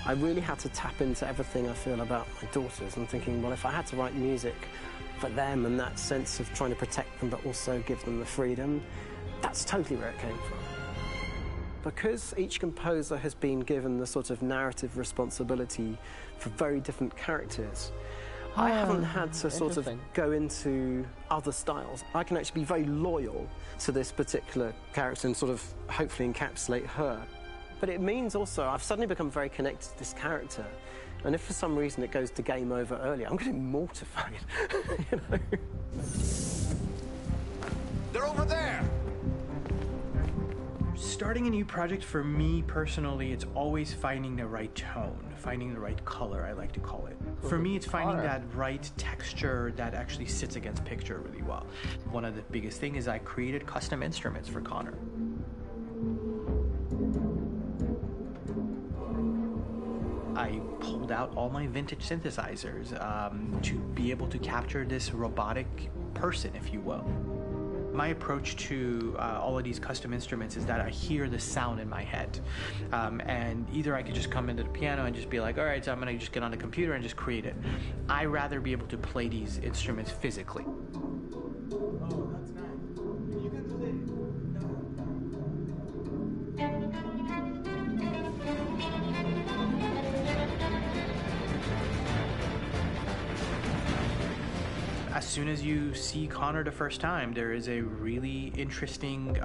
I really had to tap into everything I feel about my daughters and thinking, well, if I had to write music for them and that sense of trying to protect them but also give them the freedom, that's totally where it came from. Because each composer has been given the sort of narrative responsibility for very different characters, I haven't had to sort of go into other styles. I can actually be very loyal to this particular character and sort of hopefully encapsulate her. But it means also I've suddenly become very connected to this character. And if for some reason it goes to game over early, I'm getting mortified, you know? They're over there! Starting a new project for me personally, it's always finding the right tone, finding the right color, I like to call it. For me, it's finding that right texture that actually sits against picture really well. One of the biggest things is I created custom instruments for Connor. I pulled out all my vintage synthesizers to be able to capture this robotic person, if you will. My approach to all of these custom instruments is that I hear the sound in my head. And either I could just come into the piano and just be like, all right, so I'm gonna just get on the computer and just create it. I rather be able to play these instruments physically. Oh, that's nice. You can play. As soon as you see Connor the first time, there is a really interesting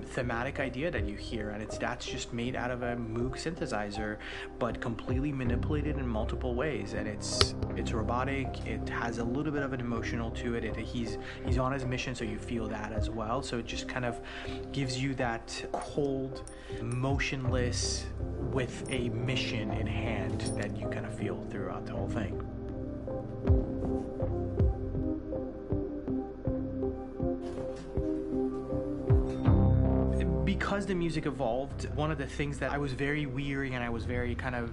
thematic idea that you hear, and that's just made out of a Moog synthesizer, but completely manipulated in multiple ways. And it's robotic. It has a little bit of an emotional to it. He's on his mission, so you feel that as well. So it just kind of gives you that cold, motionless, with a mission in hand that you kind of feel throughout the whole thing. Because the music evolved, one of the things that I was very weary and I was very kind of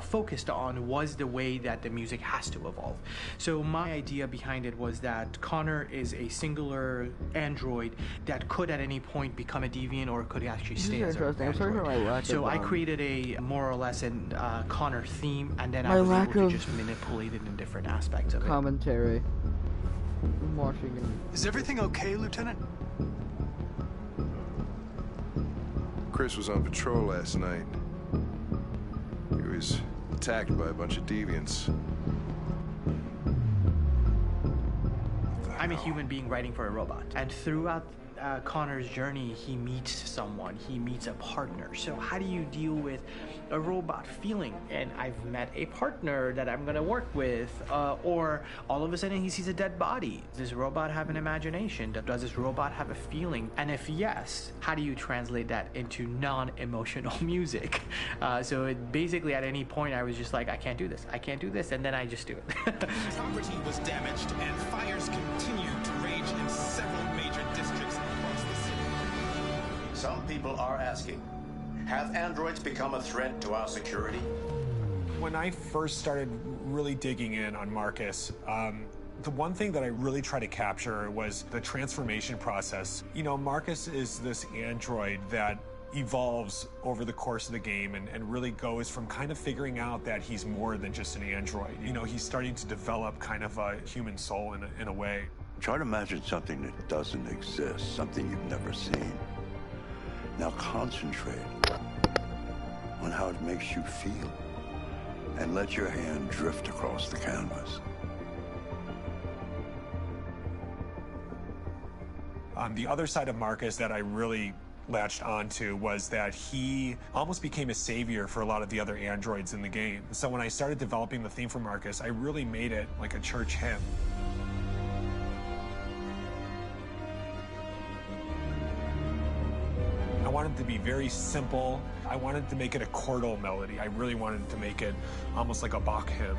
focused on was the way that the music has to evolve. So my idea behind it was that Connor is a singular android that could at any point become a deviant or could actually stay as an android. So I created a more or less a Connor theme, and then I was able to just manipulate it in different aspects of it. Commentary. Washington. Is everything okay, Lieutenant? Chris was on patrol last night. He was attacked by a bunch of deviants. I'm a human being writing for a robot, and throughout Connor's journey, he meets someone, he meets a partner. So how do you deal with a robot feeling? And I've met a partner that I'm gonna work with, or all of a sudden he sees a dead body. Does this robot have an imagination? Does this robot have a feeling? And if yes, how do you translate that into non-emotional music? So it basically at any point I was just like, I can't do this, and then I just do it. Property was damaged and fires continue to rage in several major districts across the city. Some people are asking, have androids become a threat to our security? When I first started really digging in on Marcus, the one thing that I really tried to capture was the transformation process. You know, Marcus is this android that evolves over the course of the game and really goes from kind of figuring out that he's more than just an android. You know, he's starting to develop kind of a human soul in a way. Try to imagine something that doesn't exist, something you've never seen. Now concentrate on how it makes you feel and let your hand drift across the canvas. The other side of Marcus that I really latched onto was that he almost became a savior for a lot of the other androids in the game. So when I started developing the theme for Marcus, I really made it like a church hymn. I wanted it to be very simple. I wanted to make it a chordal melody. I really wanted to make it almost like a Bach hymn.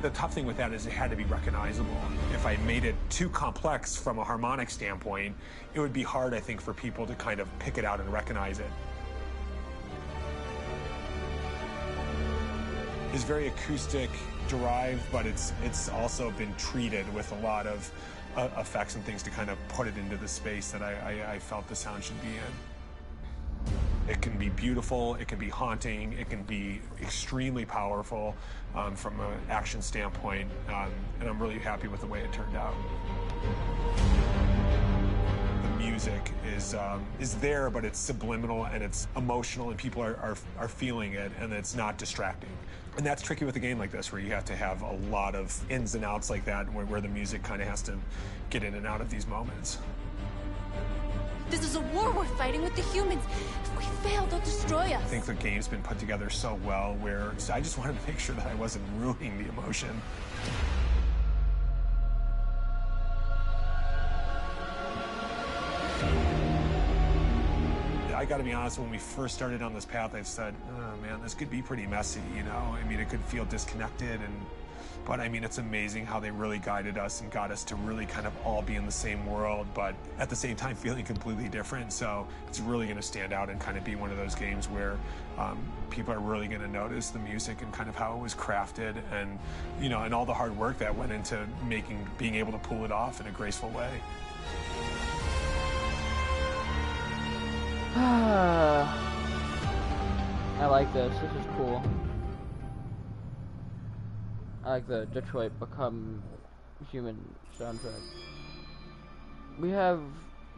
The tough thing with that is it had to be recognizable. If I made it too complex from a harmonic standpoint, it would be hard, I think, for people to kind of pick it out and recognize it. It's very acoustic derived, but it's also been treated with a lot of effects and things to kind of put it into the space that I felt the sound should be in. It can be beautiful, it can be haunting, it can be extremely powerful from an action standpoint, and I'm really happy with the way it turned out. The music is there, but it's subliminal and it's emotional, and people are feeling it, and it's not distracting. And that's tricky with a game like this, where you have to have a lot of ins and outs like that, where the music kind of has to get in and out of these moments. This is a war we're fighting with the humans. If we fail, they'll destroy us. I think the game's been put together so well, where I just wanted to make sure that I wasn't ruining the emotion. I gotta be honest, when we first started on this path, I said, oh man, this could be pretty messy, you know? I mean, it could feel disconnected, but I mean, it's amazing how they really guided us and got us to really kind of all be in the same world, but at the same time feeling completely different. So it's really gonna stand out and kind of be one of those games where people are really gonna notice the music and kind of how it was crafted, and, you know, and all the hard work that went into being able to pull it off in a graceful way. I like this. This is cool. I like the Detroit Become Human soundtrack. We have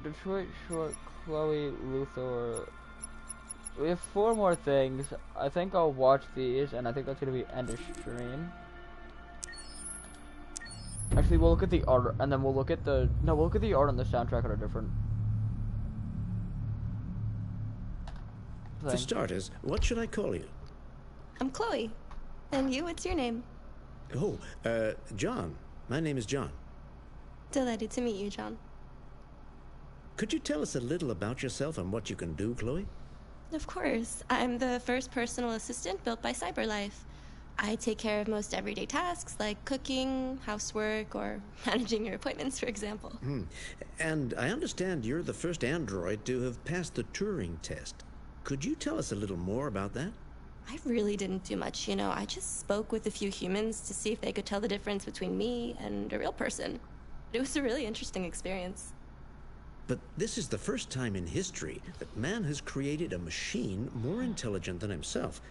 Detroit Short, Chloe, Luthor. We have 4 more things. I think I'll watch these, and I think that's gonna be end of stream. Actually, we'll look at the art, and then we'll look at the we'll look at the art on the soundtrack at a different thing. For starters, what should I call you? I'm Chloe. And you, what's your name? Oh, John. My name is John. Delighted to meet you, John. Could you tell us a little about yourself and what you can do, Chloe? Of course. I'm the first personal assistant built by CyberLife. I take care of most everyday tasks like cooking, housework, or managing your appointments, for example. And I understand you're the first android to have passed the Turing test. Could you tell us a little more about that? I really didn't do much, you know. I just spoke with a few humans to see if they could tell the difference between me and a real person. It was a really interesting experience. But this is the first time in history that man has created a machine more intelligent than himself.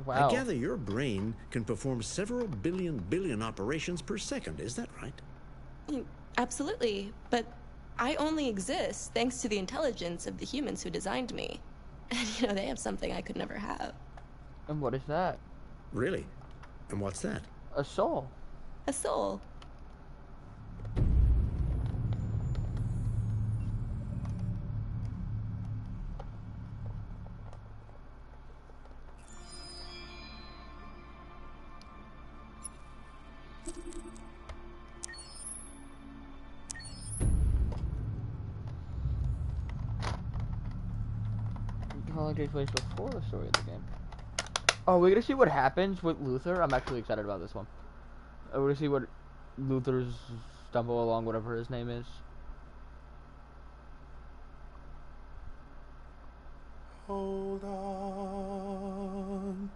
Wow. I gather your brain can perform several billion operations per second, is that right? Absolutely, but I only exist thanks to the intelligence of the humans who designed me. And, you know, they have something I could never have. And what is that? Really? And what's that? A soul. A soul. How long takes place before the story of the game? Oh, we're gonna see what happens with Luthor. I'm actually excited about this one. We're gonna see what Luthor's stumble along, whatever his name is. Hold on,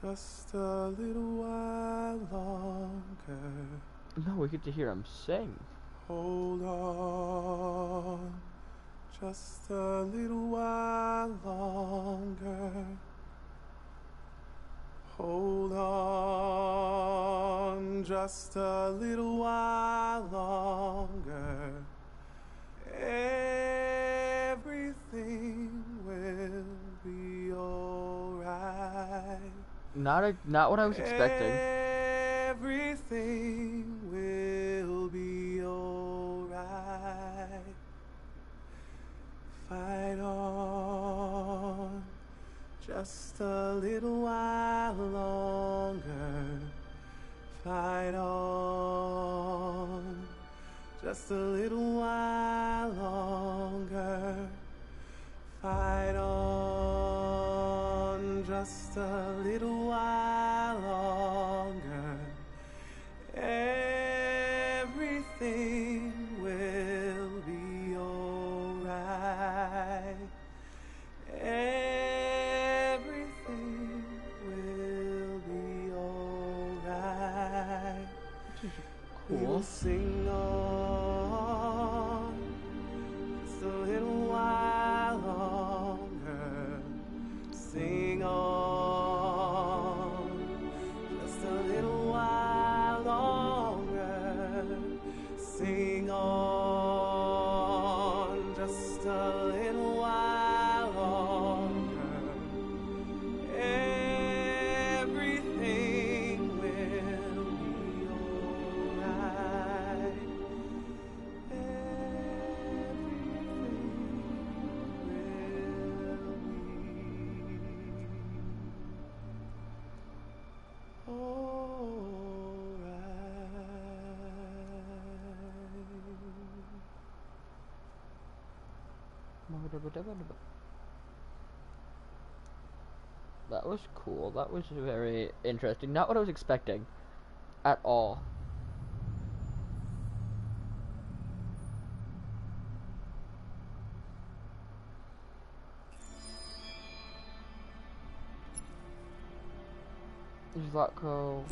just a little while longer. No, we get to hear him sing. Hold on, just a little while longer. Hold on, just a little while longer. Everything will be alright. Not what I was expecting. Everything will be alright. Fight on, just a little while longer. Fight on, just a little while longer. Fight on, just a little while longer. Everything will be alright. Everything will be alright. Cool. We'll sing on just a little while longer. Sing on That was cool. That was very interesting. Not what I was expecting at all. Zlatko.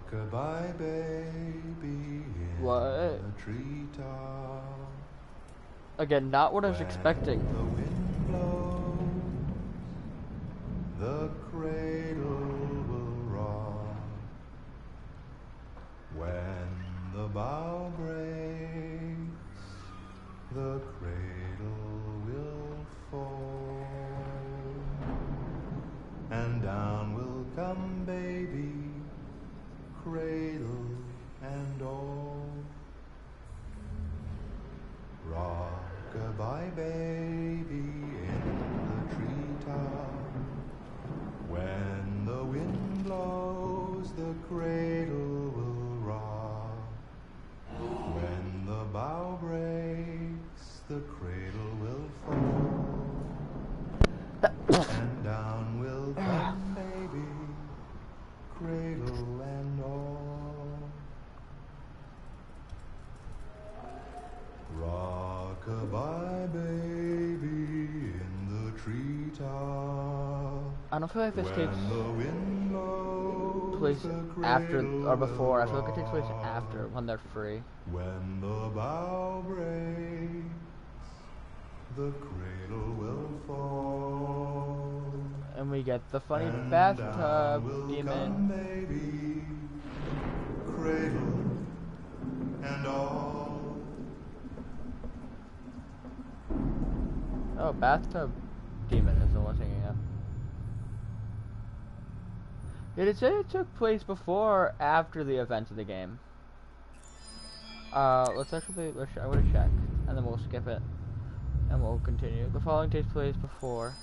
Goodbye, baby. What? Again, not what I was expecting. The wind blows, the cradle will rock. When the bough breaks, the cradle will fall. And down will come baby, cradle and all. Rock-a-bye baby in the treetop. When the wind blows, the cradle will rock. When the bough breaks, the cradle will fall. And down will come baby, cradle and all. Rock-a-bye baby in the treetop. I don't feel like this takes place after or before. I feel like it takes place after when they're free. When the bough breaks, the cradle will fall. And we get the funny bathtub demon. Baby, cradle and all. Oh, bathtub demon is the one thinking of. Did it say it took place before or after the events of the game? Let's actually, I want to check, and then we'll skip it, and we'll continue. The following takes place before.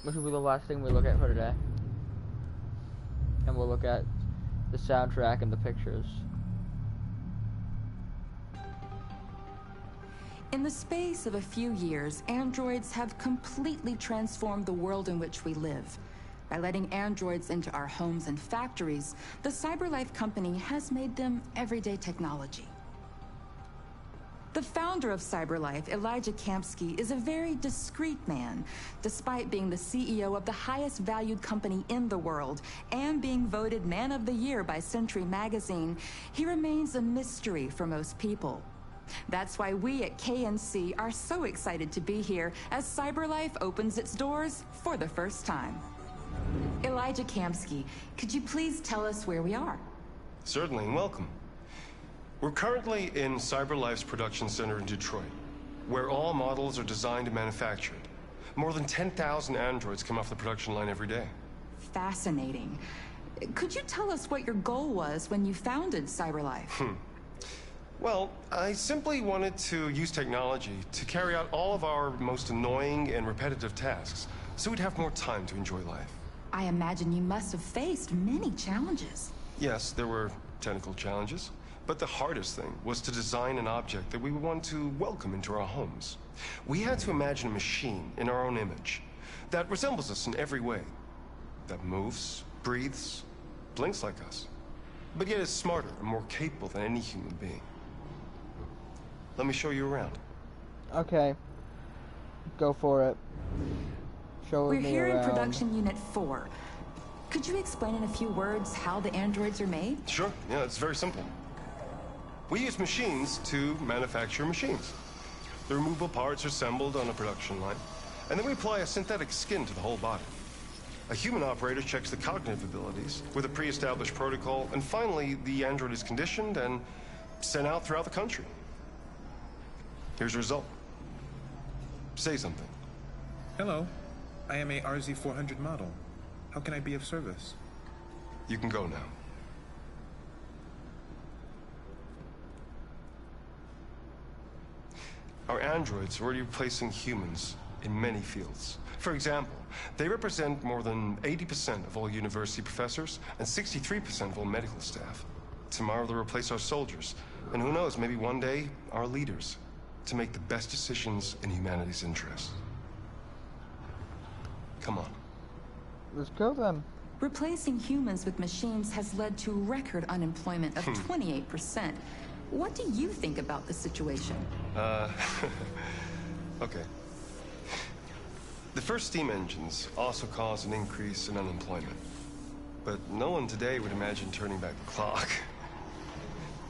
Which will be the last thing we look at for today. And we'll look at the soundtrack and the pictures. In the space of a few years, androids have completely transformed the world in which we live. By letting androids into our homes and factories, the CyberLife company has made them everyday technology. The founder of CyberLife, Elijah Kamsky, is a very discreet man. Despite being the CEO of the highest valued company in the world and being voted Man of the Year by Century Magazine, he remains a mystery for most people. That's why we at KNC are so excited to be here as CyberLife opens its doors for the first time. Elijah Kamsky, could you please tell us where we are? Certainly, and welcome. We're currently in CyberLife's production center in Detroit, where all models are designed and manufactured. More than 10,000 androids come off the production line every day. Fascinating. Could you tell us what your goal was when you founded CyberLife? Well, I simply wanted to use technology to carry out all of our most annoying and repetitive tasks, so we'd have more time to enjoy life. I imagine you must have faced many challenges. Yes, there were technical challenges, but the hardest thing was to design an object that we would want to welcome into our homes. We had to imagine a machine in our own image that resembles us in every way, that moves, breathes, blinks like us, but yet is smarter and more capable than any human being. Let me show you around. Okay. Go for it. Show me around. We're here in Production Unit 4. Could you explain in a few words how the androids are made? Sure. Yeah, it's very simple. We use machines to manufacture machines. The removable parts are assembled on a production line, and then we apply a synthetic skin to the whole body. A human operator checks the cognitive abilities with a pre-established protocol, and finally, the android is conditioned and sent out throughout the country. Here's the result. Say something. Hello. I am a RZ-400 model. How can I be of service? You can go now. Our androids are already replacing humans in many fields. For example, they represent more than 80% of all university professors and 63% of all medical staff. Tomorrow they'll replace our soldiers, and who knows, maybe one day, our leaders, to make the best decisions in humanity's interest. Come on. Let's go then. Replacing humans with machines has led to record unemployment of 28%. What do you think about the situation? Okay. The first steam engines also caused an increase in unemployment. But no one today would imagine turning back the clock.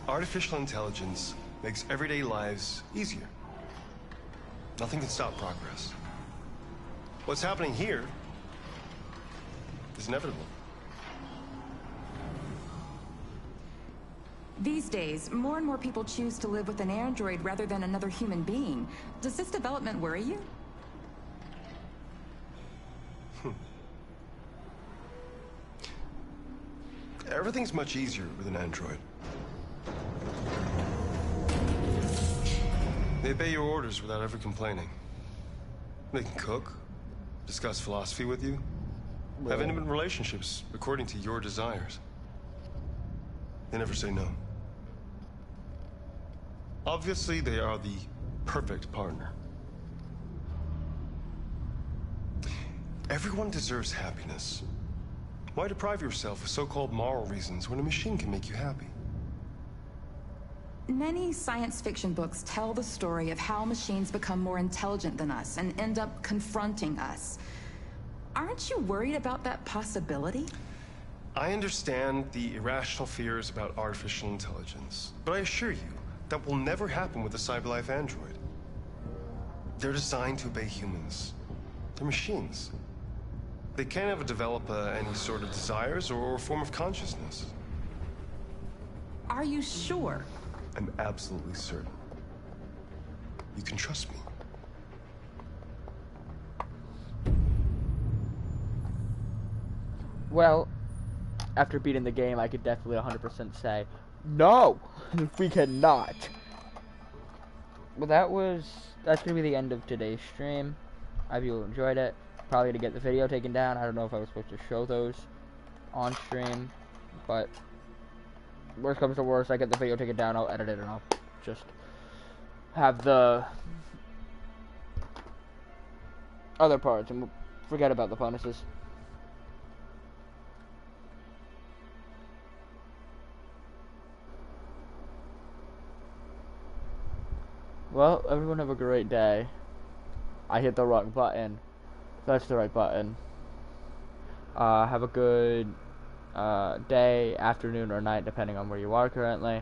Artificial intelligence makes everyday lives easier. Nothing can stop progress. What's happening here is inevitable. These days, more and more people choose to live with an android rather than another human being. Does this development worry you? Everything's much easier with an android. They obey your orders without ever complaining. They can cook, discuss philosophy with you, have intimate relationships according to your desires. They never say no. Obviously, they are the perfect partner. Everyone deserves happiness. Why deprive yourself of so-called moral reasons when a machine can make you happy? Many science fiction books tell the story of how machines become more intelligent than us and end up confronting us. Aren't you worried about that possibility? I understand the irrational fears about artificial intelligence, but I assure you that will never happen with a CyberLife android. They're designed to obey humans. They're machines. They can't ever develop any sort of desires or form of consciousness. Are you sure? I'm absolutely certain. You can trust me. Well, after beating the game, I could definitely 100% say, no, we cannot. Well, that's gonna be the end of today's stream. I hope you enjoyed it. Probably gonna get the video taken down. I don't know if I was supposed to show those on stream, but worst comes to worst, I get the video taken down, I'll edit it, and I'll just have the other parts, and we'll forget about the bonuses. Well, everyone have a great day. I hit the wrong button. That's the right button. Have a good day, afternoon, or night, depending on where you are currently.